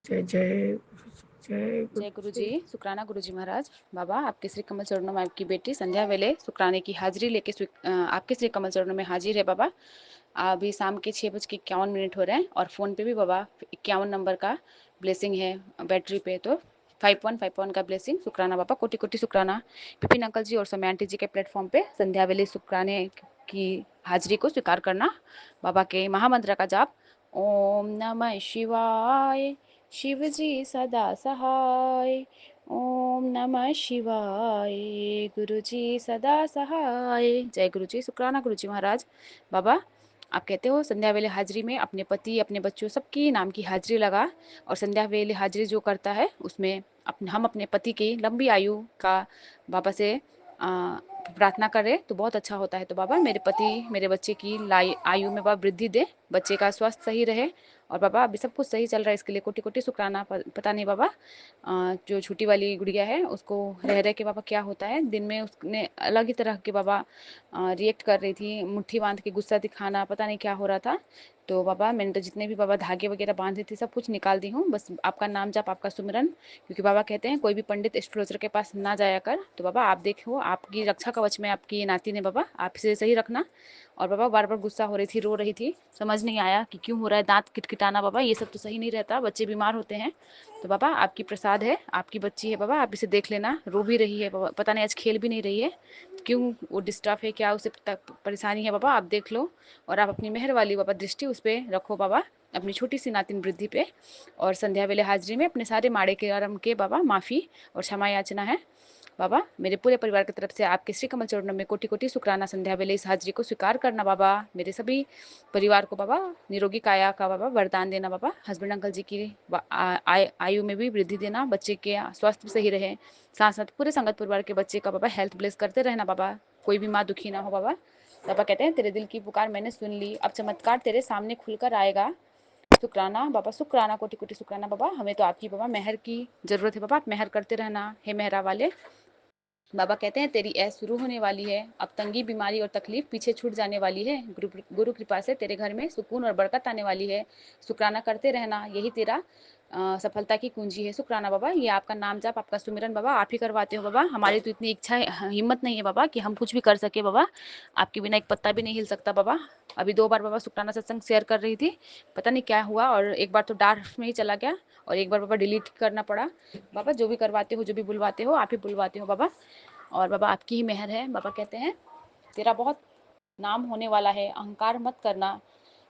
जय जय गुरु जी, जय जय गुरु गुरु जी। जी, शुक्राना गुरु जी महाराज। बाबा आपके श्री कमल चरणों में आपकी बेटी संध्या वेले शुक्राने की हाजिरी लेके आपके श्री कमल चरणों में हाजिर है बाबा। अभी शाम के 6:51 हो रहे हैं और फ़ोन पे भी बाबा 51 नंबर का ब्लेसिंग है बैटरी पे, तो 5151 का ब्लेसिंग। शुक्राना बाबा, कोटि कोटि शुक्राना। विपिन अंकल जी और समय आंटी जी के प्लेटफॉर्म पे संध्या वेले शुक्राने की हाजिरी को स्वीकार करना। बाबा के महामंत्र का जाप, ओम नमः शिवाय, शिव जी सदा सहाय। ओम नमः शिवाय, गुरु जी सदा सहाय। जय गुरु जी, शुक्राना गुरु जी महाराज। बाबा आप कहते हो संध्या वेले हाजिरी में अपने पति, अपने बच्चों, सबकी नाम की हाजिरी लगा, और संध्या वेले हाजिरी जो करता है उसमें हम अपने पति की लंबी आयु का बाबा से प्रार्थना करें तो बहुत अच्छा होता है। तो बाबा मेरे पति, मेरे बच्चे की आयु में बाबा वृद्धि दे, बच्चे का स्वास्थ्य सही रहे, और बाबा अभी सब कुछ सही चल रहा है, इसके लिए कोटि कोटि शुक्राना। पता नहीं बाबा जो छोटी वाली गुड़िया है उसको रह रह के बाबा क्या होता है, दिन में उसने अलग ही तरह के बाबा रिएक्ट कर रही थी, मुट्ठी बांध के गुस्सा दिखाना, पता नहीं क्या हो रहा था। तो बाबा मैंने तो जितने भी बाबा धागे वगैरह बांधे थे सब कुछ निकाल दी हूँ, बस आपका नाम जाप, आपका सुमिरन। क्योंकि बाबा कहते हैं कोई भी पंडित एस्ट्रोलॉजर के पास ना जाया कर। तो बाबा आप देखो, आपकी रक्षा कवच में आपकी नाती ने बाबा, आप इसे सही रखना। और बाबा बार बार गुस्सा हो रही थी, रो रही थी, समझ नहीं आया कि क्यों हो रहा है, दांत किटकिटाना, बाबा ये सब तो सही नहीं रहता, बच्चे बीमार होते हैं। तो बाबा आपकी प्रसाद है, आपकी बच्ची है बाबा, आप इसे देख लेना, रो भी रही है बाबा, पता नहीं आज खेल भी नहीं रही है, क्यों वो डिस्टर्ब है, क्या उसे परेशानी है बाबा, आप देख लो। और आप अपनी मेहर वाली बाबा दृष्टि उस पर रखो बाबा, अपनी छोटी सी नातिन वृद्धि पे। और संध्या वेले हाजिरी में अपने सारे माड़े के आरम के बाबा माफ़ी और क्षमा याचना है। बाबा मेरे पूरे परिवार की तरफ से आपके श्री कमल चरणों में कोटि कोटि शुक्राना। संध्या वेले इस हाजिरी को स्वीकार करना बाबा, मेरे सभी परिवार को बाबा निरोगी काया का बाबा वरदान देना बाबा, हस्बैंड अंकल जी की आयु में भी वृद्धि देना, बच्चे के स्वास्थ्य भी सही रहे, साथ साथ पूरे संगत परिवार के बच्चे का बाबा हेल्थ ब्लेस करते रहना बाबा, कोई भी माँ दुखी ना हो बाबा। बाबा कहते हैं तेरे दिल की पुकार मैंने सुन ली, अब चमत्कार तेरे सामने खुलकर आएगा। शुक्राना बाबा, शुक्राना, कोटि कोटि शुक्राना बाबा, हमें तो आपकी बाबा मेहर की जरूरत है बाबा, आप मेहर करते रहना, हे मेहरा वाले। बाबा कहते हैं तेरी ऐश शुरू होने वाली है, अब तंगी, बीमारी और तकलीफ पीछे छूट जाने वाली है, गुरु कृपा से तेरे घर में सुकून और बरकत आने वाली है। शुक्राना करते रहना, यही तेरा सफलता की कुंजी है। शुक्राना बाबा, ये आपका नाम जाप, आपका सुमिरन बाबा आप ही करवाते हो बाबा, हमारी तो इतनी इच्छा हिम्मत नहीं है बाबा कि हम कुछ भी कर सके बाबा, आपके बिना एक पत्ता भी नहीं हिल सकता बाबा। अभी 2 बार बाबा शुक्राना सत्संग शेयर कर रही थी, पता नहीं क्या हुआ, और एक बार तो डार्क में ही चला गया, और एक बार बाबा डिलीट करना पड़ा। बाबा जो भी करवाते हो, जो भी बुलवाते हो, आप ही बुलवाते हो बाबा, और बाबा आपकी ही मेहर है। बाबा कहते हैं तेरा बहुत नाम होने वाला है, अहंकार मत करना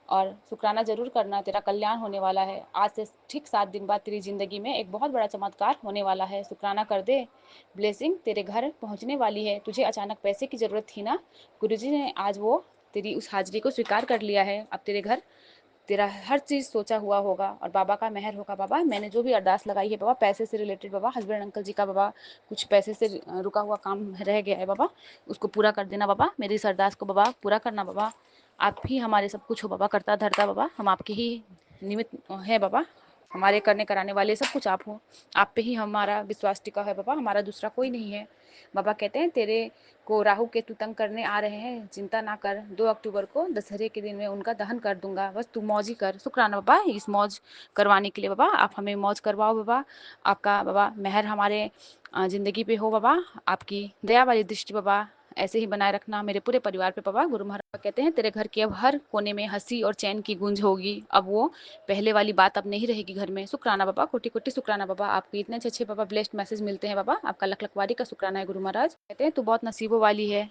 और शुक्राना जरूर करना, तेरा कल्याण होने वाला है। आज से ठीक 7 दिन बाद तेरी ज़िंदगी में एक बहुत बड़ा चमत्कार होने वाला है। शुक्राना कर दे, ब्लेसिंग तेरे घर पहुंचने वाली है। तुझे अचानक पैसे की ज़रूरत थी ना, गुरुजी ने आज वो तेरी उस हाजिरी को स्वीकार कर लिया है। अब तेरे घर तेरा हर चीज़ सोचा हुआ होगा और बाबा का मेहर होगा। बाबा मैंने जो भी अरदास लगाई है बाबा, पैसे से रिलेटेड बाबा, हस्बैंड अंकल जी का बाबा कुछ पैसे से रुका हुआ काम रह गया है बाबा, उसको पूरा कर देना बाबा, मेरी इस अरदास को बाबा पूरा करना बाबा। आप ही हमारे सब कुछ हो बाबा, करता धरता बाबा, हम आपके ही निमित्त हैं बाबा, हमारे करने कराने वाले सब कुछ आप हो, आप पे ही हमारा विश्वास टिका है बाबा, हमारा दूसरा कोई नहीं है। बाबा कहते हैं तेरे को राहु केतु तंग करने आ रहे हैं, चिंता ना कर, 2 अक्टूबर को दशहरे के दिन में उनका दहन कर दूंगा, बस तू मौज ही कर। शुक्राना बाबा, इस मौज करवाने के लिए बाबा, आप हमें मौज करवाओ बाबा, आपका बाबा मेहर हमारे ज़िंदगी पे हो बाबा, आपकी दया वाली दृष्टि बाबा ऐसे ही बनाए रखना मेरे पूरे परिवार पे बाबा। गुरु महाराज कहते हैं तेरे घर के अब हर कोने में हंसी और चैन की गूंज होगी। अब वो पहले वाली बात अब नहीं रहेगी घर में। शुक्राना बाबा, कोटि कोटि शुक्राना बाबा। आपके इतने अच्छे बाबा ब्लेस्ड मैसेज मिलते हैं बाबा। आपका लख लखवारी का शुक्राना है गुरु महाराज। कहते हैं तू बहुत नसीबों वाली है,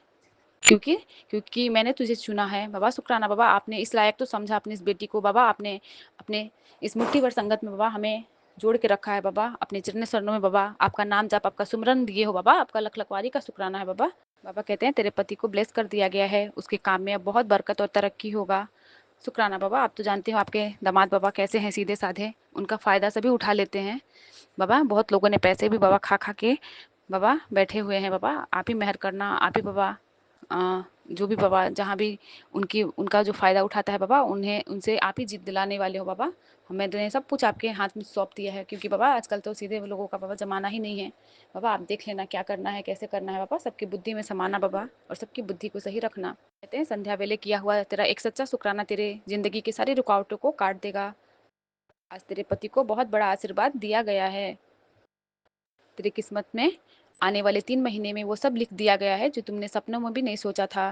क्योंकि क्योंकि मैंने तुझे चुना है बाबा। शुक्राना बाबा, आपने इस लायक तो समझा अपनी इस बेटी को बाबा। आपने अपने इस मुट्ठी भर संगत में बाबा हमें जोड़ के रखा है बाबा, अपने चरण शरणों में बाबा। आपका नाम जाप, आपका सुमरन दिए हो बाबा। आपका लख लखवारी का शुक्राना है बाबा। बाबा कहते हैं तेरे पति को ब्लेस कर दिया गया है, उसके काम में अब बहुत बरकत और तरक्की होगा। शुक्राना बाबा। आप तो जानते हो आपके दामाद बाबा कैसे हैं, सीधे साधे, उनका फ़ायदा सभी उठा लेते हैं बाबा। बहुत लोगों ने पैसे भी बाबा खा खा के बाबा बैठे हुए हैं बाबा। आप ही मेहर करना, आप ही बाबा जो भी बाबा जहाँ भी उनका जो फ़ायदा उठाता है बाबा, उन्हें उनसे आप ही जीत दिलाने वाले हो बाबा। मैंने सब कुछ आपके हाथ में सौंप दिया है, क्योंकि बाबा आजकल तो सीधे लोगों का बाबा ज़माना ही नहीं है बाबा। आप देख लेना क्या करना है, कैसे करना है बाबा। सबकी बुद्धि में समाना बाबा, और सबकी बुद्धि को सही रखना। कहते हैं संध्या वेले किया हुआ तेरा एक सच्चा शुक्राना तेरे ज़िंदगी की सारी रुकावटों को काट देगा। आज तेरे पति को बहुत बड़ा आशीर्वाद दिया गया है। तेरी किस्मत में आने वाले 3 महीने में वो सब लिख दिया गया है जो तुमने सपनों में भी नहीं सोचा था।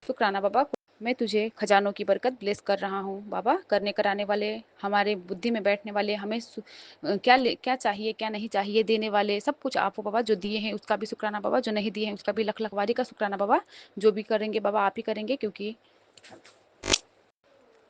शुक्राना बाबा। मैं तुझे खजानों की बरकत ब्लेस कर रहा हूँ बाबा। करने कराने वाले, हमारे बुद्धि में बैठने वाले, हमें क्या चाहिए क्या नहीं चाहिए देने वाले, सब कुछ आप हो बाबा। जो दिए हैं उसका भी शुक्राना बाबा, जो नहीं दिए हैं उसका भी लख लखवारी का शुक्राना बाबा। जो भी करेंगे बाबा आप ही करेंगे, क्योंकि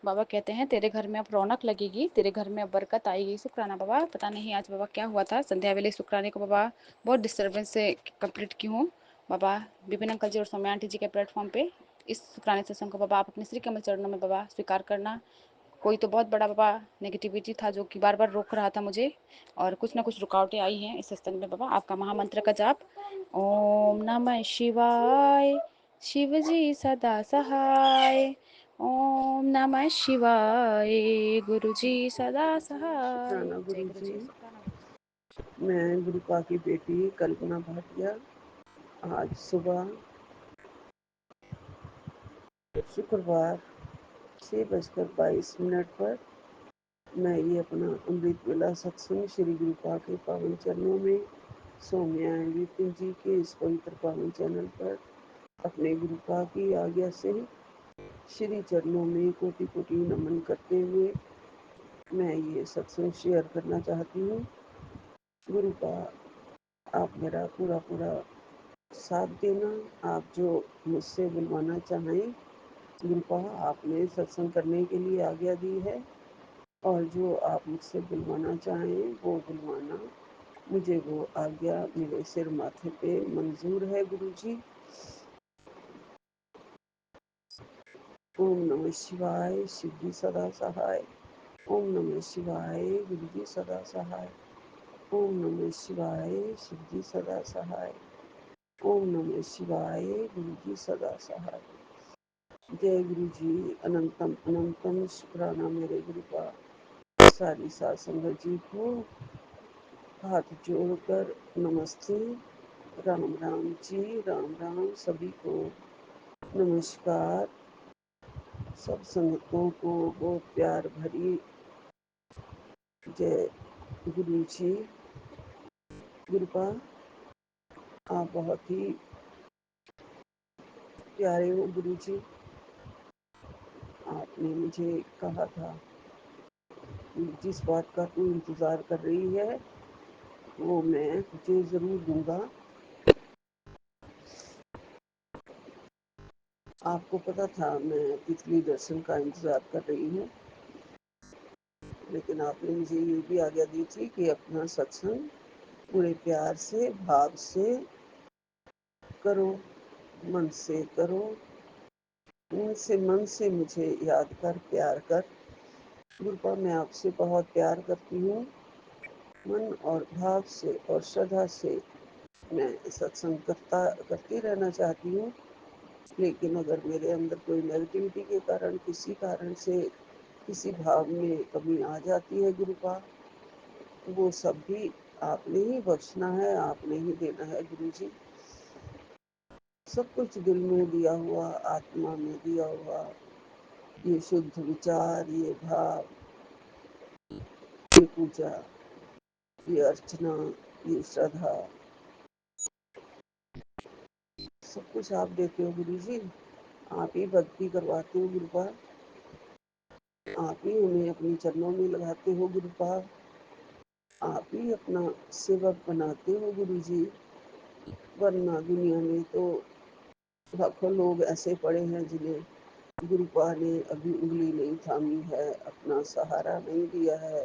बाबा कहते हैं तेरे घर में अब रौनक लगेगी, तेरे घर में अब बरकत आएगी। शुक्राना बाबा। पता नहीं आज बाबा क्या हुआ था, संध्या वेले शुक्राने को बाबा बहुत डिस्टर्बेंस से कंप्लीट की हूँ बाबा। विपिन अंकल जी और सौम्या आंटी जी के प्लेटफॉर्म पे इस शुक्राने सत्संग को बाबा आप अपने श्री कमल चरणों में बाबा स्वीकार करना। कोई तो बहुत बड़ा बाबा नेगेटिविटी था जो कि बार बार रोक रहा था मुझे, और कुछ ना कुछ रुकावटें आई हैं इस सत्संग में बाबा। आपका महामंत्र का जाप, ओम नमः शिवाय, शिव जी सदा सहाय। ओम नमः शिवाय, गुरु जी सदा सहाय। शुक्राना जय गुरु गुरु जी। जी। शुक्राना। मैं गुरुपा की बेटी कल्पना भाटिया आज सुबह शुक्रवार 6:22 पर मैं ये अपना अमृत वेला सत्संग श्री गुरुपा के पावन चरणों में सौम्या विपिन जी के इस पवित्र पावन चैनल पर अपने गुरुपा की आज्ञा से श्री चरणों में कोटि कोटि नमन करते हुए मैं ये सत्संग शेयर करना चाहती हूँ। गुरुपा, आप मेरा पूरा पूरा साथ देना। आप जो मुझसे बुलवाना चाहें गुरुपा, आपने सत्संग करने के लिए आज्ञा दी है, और जो आप मुझसे बुलवाना चाहें वो बुलवाना। मुझे वो आज्ञा मेरे सिर माथे पे मंजूर है गुरु जी। ओम नमः शिवाय, शिव जी सदा सहाय। ओम नमः शिवाय, गुरु जी सदा सहाय। ओम नमः शिवाय, शिव जी सदा सहाय। ओम नमः शिवाय, गुरु जी सदा सहाय। जय गुरु जी। अनंतम अनंतम शुक्राना मेरे गुरु का। सारी सात संगत जी को हाथ जोड़कर नमस्ते। राम राम जी, राम राम सभी को नमस्कार। सब संगतों को बहुत प्यार भरी जय गुरु जी। गुरुपा, आप बहुत ही प्यारे हो गुरु जी। आपने मुझे कहा था कि जिस बात का तू इंतज़ार कर रही है वो मैं तुझे ज़रूर दूंगा। आपको पता था मैं तितली दर्शन का इंतज़ार कर रही हूँ, लेकिन आपने मुझे ये भी आज्ञा दी थी कि अपना सत्संग पूरे प्यार से, भाव से करो, मन से करो। मन से मुझे याद कर, प्यार कर। गुरुपा, मैं आपसे बहुत प्यार करती हूँ। मन और भाव से और श्रद्धा से मैं सत्संग करती रहना चाहती हूँ, लेकिन अगर मेरे अंदर कोई नेगेटिविटी के कारण किसी कारण से किसी भाव में कमी आ जाती है गुरुपा, वो सब भी आपने ही बख्शना है, आपने ही देना है गुरु जी। सब कुछ दिल में दिया हुआ, आत्मा में दिया हुआ, ये शुद्ध विचार, ये भाव, ये पूजा, ये अर्चना, ये श्रद्धा, सब कुछ आप देते हो गुरु जी, आप ही भक्ति करवाते हो गुरुपा, आप ही हमें अपने चरणों में लगाते हो गुरुपा, आप ही अपना सेवक बनाते हो गुरु जी। वरना दुनिया में तो लाखों लोग ऐसे पड़े हैं जिन्हें गुरुपा ने अभी उंगली नहीं थामी है, अपना सहारा नहीं दिया है।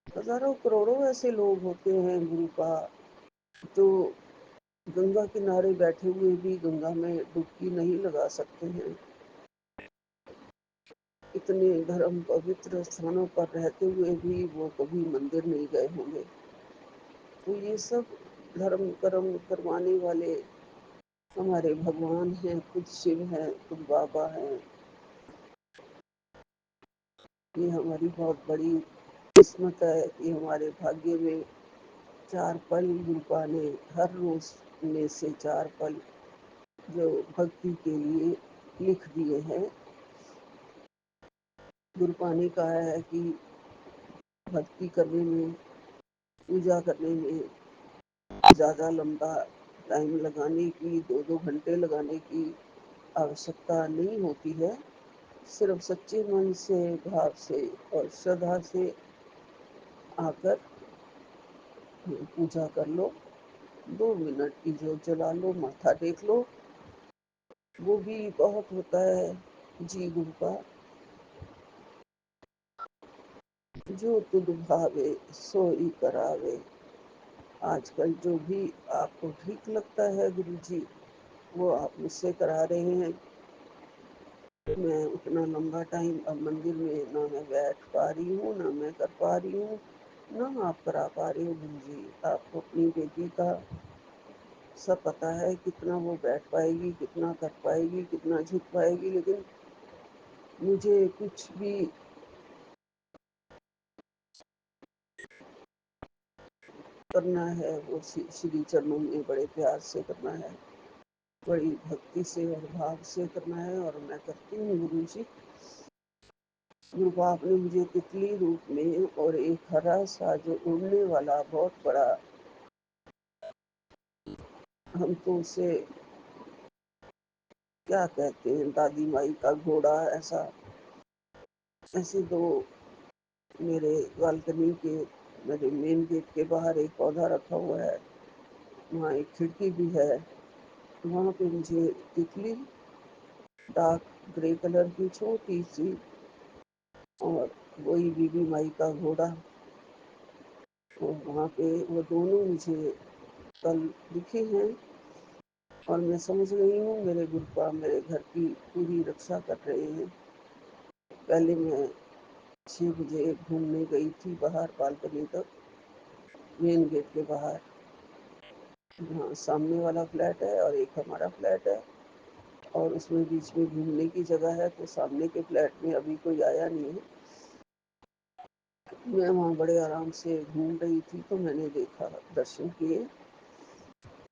हजारों करोड़ों ऐसे लोग होते हैं गुरुपा जो गंगा किनारे बैठे हुए भी गंगा में डुबकी नहीं लगा सकते हैं। इतने धर्म पवित्र स्थानों पर रहते हुए भी वो कभी मंदिर नहीं गए होंगे। तो ये सब धर्म कर्म करवाने वाले हमारे भगवान हैं, खुद शिव है, खुद बाबा हैं। ये हमारी बहुत बड़ी किस्मत है कि हमारे भाग्य में 4 पल गुरुपा ने हर रोज में से 4 पल जो भक्ति के लिए लिख दिए हैं। गुरुपा ने कहा है कि भक्ति करने में, पूजा करने में ज़्यादा लंबा टाइम लगाने की, 2-2 घंटे लगाने की आवश्यकता नहीं होती है। सिर्फ सच्चे मन से, भाव से और श्रद्धा से आकर पूजा कर लो। 2 मिनट की जोत जला लो, माथा टेक लो, वो भी बहुत होता है। जी गुरुपा, जो तुध भावे सोई करावे। आजकल जो भी आपको ठीक लगता है गुरु जी, वो आप मुझसे करा रहे हैं। मैं उतना लंबा टाइम अब मंदिर में ना मैं बैठ पा रही हूँ, ना मैं कर पा रही हूँ, ना आप करा पा रहे हो गुरु जी। आपको अपनी बेटी का सब पता है, कितना वो बैठ पाएगी, कितना कर पाएगी, कितना झुक पाएगी, लेकिन मुझे कुछ भी करना है वो श्री चरणों में बड़े प्यार से करना है, बड़ी भक्ति से और भाव से करना है, और मैं करती हूँ गुरु जी। गुरु आपने मुझे तितली रूप में और एक हरा सा जो उड़ने वाला बहुत बड़ा, हम तो उसे क्या कहते हैं, दादी माई का घोड़ा, ऐसे 2 मेरे बालकनी के, मेरे मेन गेट के बाहर एक पौधा रखा हुआ है, वहाँ एक खिड़की भी है, वहाँ पे मुझे तितली डार्क ग्रे कलर की छोटी सी, और वही बीबी माई का घोड़ा, तो वहाँ पे वो दोनों मुझे कल दिखे हैं। और मैं समझ रही हूँ मेरे गुरुपा मेरे घर की पूरी रक्षा कर रहे हैं। पहले मैं 6 बजे घूमने गई थी बाहर बालकनी तक, मेन गेट के बाहर, हाँ सामने वाला फ्लैट है और एक हमारा फ्लैट है, और उसमें बीच में घूमने की जगह है, तो सामने के फ्लैट में अभी कोई आया नहीं है। मैं वहाँ बड़े आराम से घूम रही थी तो मैंने देखा, दर्शन किए,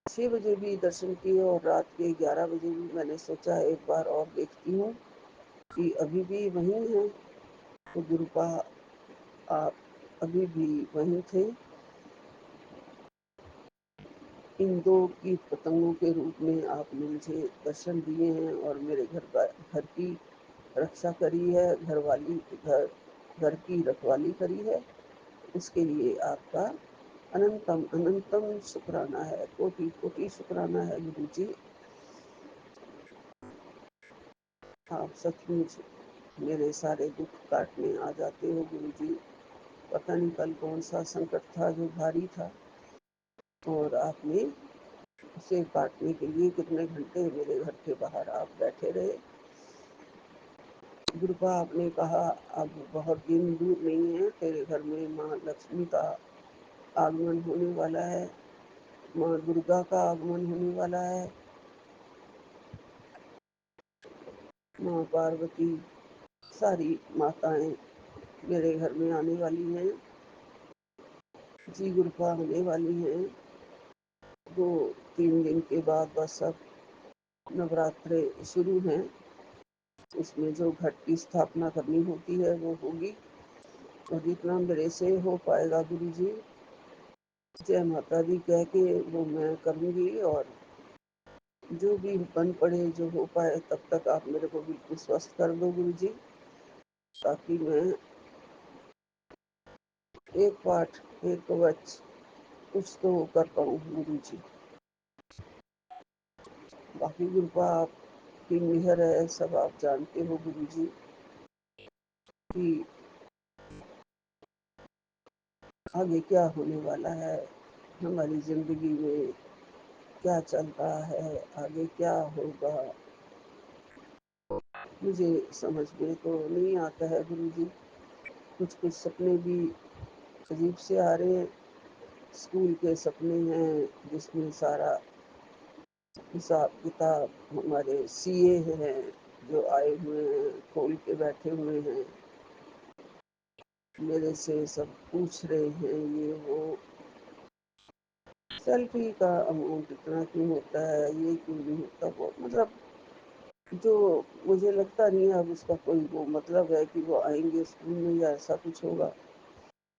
6 बजे भी दर्शन किए, और रात के 11 बजे भी मैंने सोचा एक बार और देखती हूँ कि अभी भी वहीं है। तो गुरुपा आप अभी भी वहीं थे, इन 2 कीट पतंगों के रूप में आपने मुझे दर्शन दिए हैं और मेरे घर की रक्षा करी है, घर की रखवाली करी है। उसके लिए आपका अनंतम अनंतम शुक्राना है, कोटि कोटि शुक्राना है गुरु जी। आप सचमुच मेरे सारे दुख काटने आ जाते हो गुरु जी। पता नहीं कल कौन सा संकट था जो भारी था, और आपने उसे काटने के लिए कितने घंटे मेरे घर के बाहर आप बैठे रहे। गुरुपा आपने कहा अब बहुत दिन दूर नहीं है, तेरे घर में माँ लक्ष्मी का आगमन होने वाला है, माँ दुर्गा का आगमन होने वाला है, माँ पार्वती, सारी माताएं मेरे घर में आने वाली हैं। जी गुरुपा होने वाली हैं 2-3 दिन के बाद, बस अब नवरात्रे शुरू हैं, उसमें जो घट की स्थापना करनी होती है वो होगी, और जितना मेरे से हो पाएगा गुरु जी, जय माता दी कह के वो मैं करूँगी। और जो भी बन पड़े, जो हो पाए, तब तक आप मेरे को बिल्कुल स्वस्थ कर दो गुरु जी, ताकि मैं एक पाठ, एक कवच कुछ तो कर पाऊँ गुरु जी। बाकी कृपा आपकी मेहर है, सब आप जानते हो गुरु जी कि आगे क्या होने वाला है, हमारी जिंदगी में क्या चल रहा है, आगे क्या होगा, मुझे समझ में तो नहीं आता है गुरु जी। कुछ कुछ सपने भी अजीब से आ रहे हैं, स्कूल के सपने हैं जिसमें सारा हिसाब किताब, हमारे सीए हैं जो आए हुए हैं, खोल के बैठे हुए हैं, मेरे से सब पूछ रहे हैं ये वो, सैलरी का अमाउंट इतना क्यों होता है, ये क्यों नहीं होता, वो मतलब जो मुझे लगता नहीं है अब उसका कोई वो मतलब है कि वो आएंगे स्कूल में या ऐसा कुछ होगा।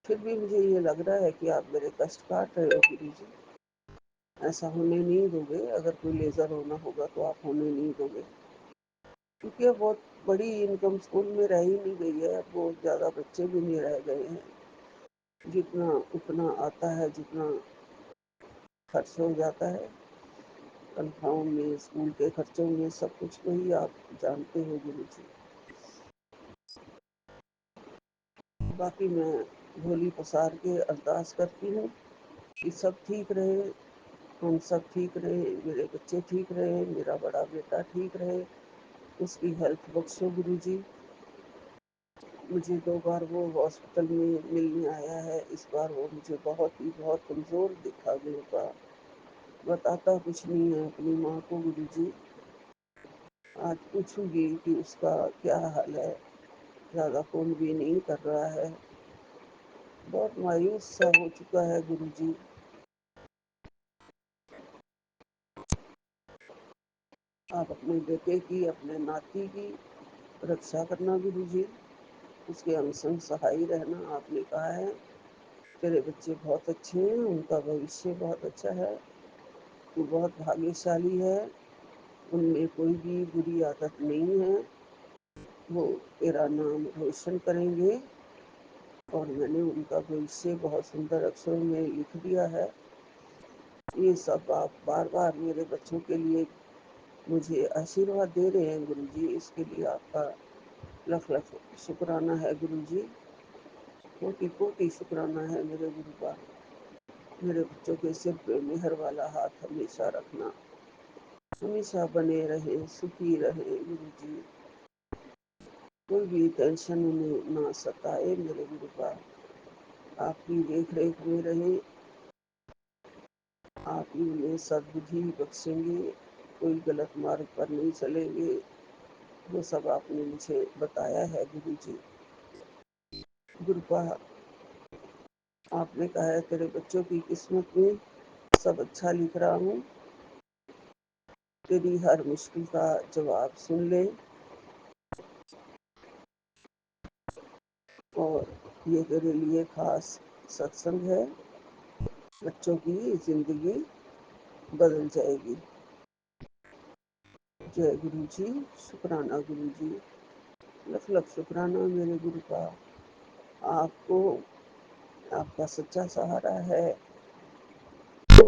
फिर भी मुझे ये लग रहा है कि आप मेरे कष्ट काट रहे हो गुरु जी, ऐसा होने नहीं दोगे। अगर कोई लेजर होना होगा तो आप होने नहीं दोगे, क्योंकि अब बहुत बड़ी इनकम स्कूल में रह ही नहीं गई है, अब बहुत ज़्यादा बच्चे भी नहीं रह गए हैं, जितना उतना आता है, जितना खर्च हो जाता है तनख्वाहों में, स्कूल के खर्चों में, सब कुछ को ही आप जानते हो गुरु जी। बाकी मैं झोली पसार के अरदास करती हूँ कि सब ठीक रहे, हम सब ठीक रहे, मेरे बच्चे ठीक रहे, मेरा बड़ा बेटा ठीक रहे, उसकी हेल्थ बख्शो गुरु जी। मुझे 2 बार वो हॉस्पिटल में मिलने आया है, इस बार वो मुझे बहुत ही बहुत कमज़ोर दिखा गुरुपा, बताता कुछ नहीं है अपनी माँ को गुरु जी। आज पूछूंगी कि उसका क्या हाल है, ज़्यादा फ़ोन भी नहीं कर रहा है, बहुत मायूस सा हो चुका है गुरु जी। आप अपने बेटे की, अपने नाती की रक्षा करना गुरु जी, उसके हम संग सहाय रहना। आपने कहा है तेरे बच्चे बहुत अच्छे हैं, उनका भविष्य बहुत अच्छा है, तू बहुत भाग्यशाली है, उनमें कोई भी बुरी आदत नहीं है, वो तेरा नाम रोशन करेंगे। और मैंने उनका भविष्य बहुत सुंदर अक्षरों में लिख दिया है। ये सब आप बार बार मेरे बच्चों के लिए मुझे आशीर्वाद दे रहे हैं गुरु जी, इसके लिए आपका लख लख शुक्राना है गुरु जी, कोटि कोटि शुक्राना है मेरे गुरु का। मेरे बच्चों के सिर पे मेहर वाला हाथ हमेशा रखना, हमेशा बने रहे, सुखी रहे गुरु जी, कोई भी टेंशन उन्हें ना सताए मेरे गुरु का। आपकी देख रेख में रहे, आप ही उन्हें सद्बुद्धि बख्शेंगे, कोई गलत मार्ग पर नहीं चलेंगे, वो सब आपने मुझे बताया है गुरु जी। गुरुपा आपने कहा है तेरे बच्चों की किस्मत में सब अच्छा लिख रहा हूँ, तेरी हर मुश्किल का जवाब सुन ले, और ये तेरे लिए खास सत्संग है, बच्चों की जिंदगी बदल जाएगी। जय गुरु जी, शुक्राना गुरु जी, लख लख शुक्राना मेरे गुरु का। आपको, आपका सच्चा सहारा है तो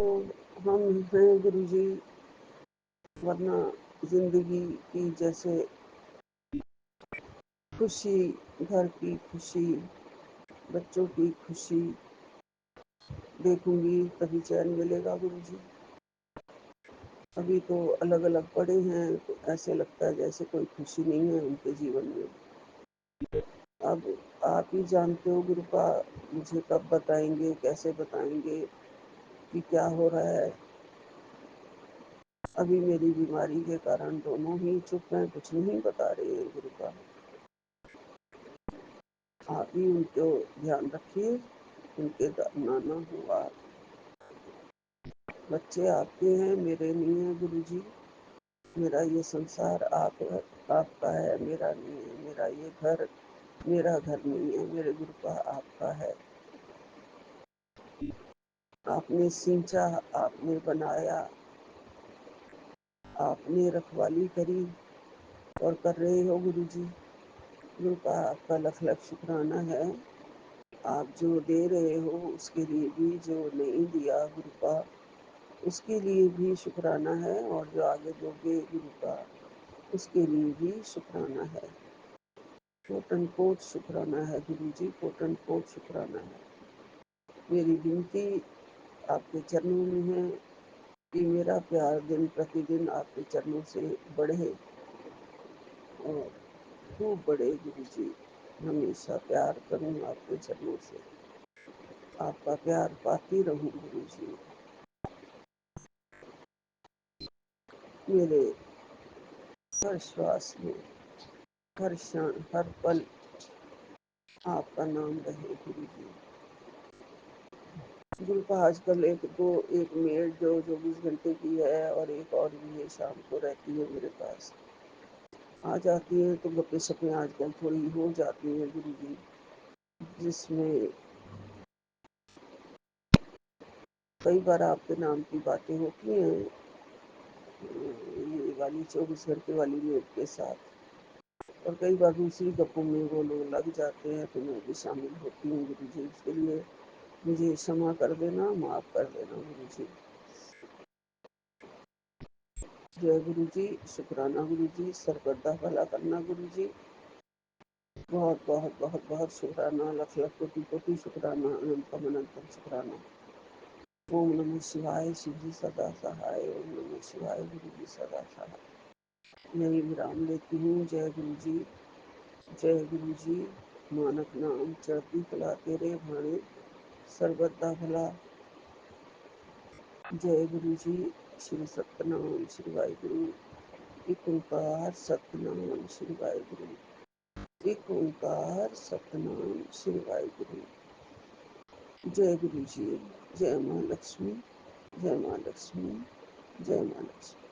हम हैं गुरु जी, वरना जिंदगी की जैसे खुशी, घर की खुशी, बच्चों की खुशी देखूंगी तभी चैन मिलेगा गुरु जी। अभी तो अलग अलग पड़े हैं तो ऐसे लगता है जैसे कोई खुशी नहीं है उनके जीवन में। अब आप ही जानते हो गुरुपा, मुझे कब बताएंगे, कैसे बताएंगे कि क्या हो रहा है। अभी मेरी बीमारी के कारण दोनों ही चुप हैं, कुछ नहीं बता रहे हैं गुरुपा। आप ही उनको ध्यान रखिए, उनके नाना हो आप, बच्चे आपके हैं, मेरे नहीं है गुरु जी। मेरा ये संसार आपका है, मेरा नहीं है। मेरा ये घर मेरा घर नहीं है मेरे गुरु का, आपका है। आपने सींचा, आपने बनाया, आपने रखवाली करी और कर रहे हो गुरु जी। गुरु का आपका लख लख शुक्राना है। आप जो दे रहे हो उसके लिए भी, जो नहीं दिया गुरु का उसके लिए भी शुक्राना है, और जो आगे दोगे गुरु का उसके लिए भी शुक्राना है। कोटन कोट शुक्राना है गुरु जी, कोटन कोट शुक्राना है। मेरी विनती आपके चरणों में है कि मेरा प्यार दिन प्रतिदिन आपके चरणों से बढ़े और खूब बढ़े गुरु जी। हमेशा प्यार करूं आपके चरणों से, आपका प्यार पाती रहूं गुरु जी। मेरे हर श्वास में, हर क्षण, हर पल आपका नाम रहे गुरु जी। गुरु का आजकल एक मेड जो 24 घंटे की है और एक और भी है, शाम को रहती है मेरे पास। आ जाती है तो गप्पे सप्पे आजकल थोड़ी हो जाती है गुरु जी, जिसमें कई बार आपके नाम की बातें होती हैं ये वाली 24 घंटे वाली मेड के साथ, और कई बार दूसरी गप्पों में वो लोग लग जाते हैं तो मैं भी शामिल होती हूँ गुरु जी। इसके लिए मुझे क्षमा कर देना, माफ कर देना गुरु जी। जय गुरु जी, शुक्राना गुरु जी, सरबद्दा भला करना गुरु जी। बहुत बहुत बहुत बहुत शुक्राना, लख लख कोटि कोटि शुक्राना, अनंतम अनंतम शुक्राना। ओम नमः शिवाय, शिव जी सदा सहाय। ओम नमः शिवाय, गुरु जी सदा सहाय। यही विराम लेती हूँ। जय गुरु जी, जय गुरु जी। मानक नाम चढ़ती कला तेरे भाणे, सरबद्दा भला। जय गुरु जी। श्री सतनाम श्री वाहिगुरु। एक ओंकार सतनाम श्री वाहिगुरु। एक ओंकार सतनाम श्री वाहिगुरु। जय गुरु जी। जय माँ लक्ष्मी, जय माँ लक्ष्मी, जय माँ लक्ष्मी।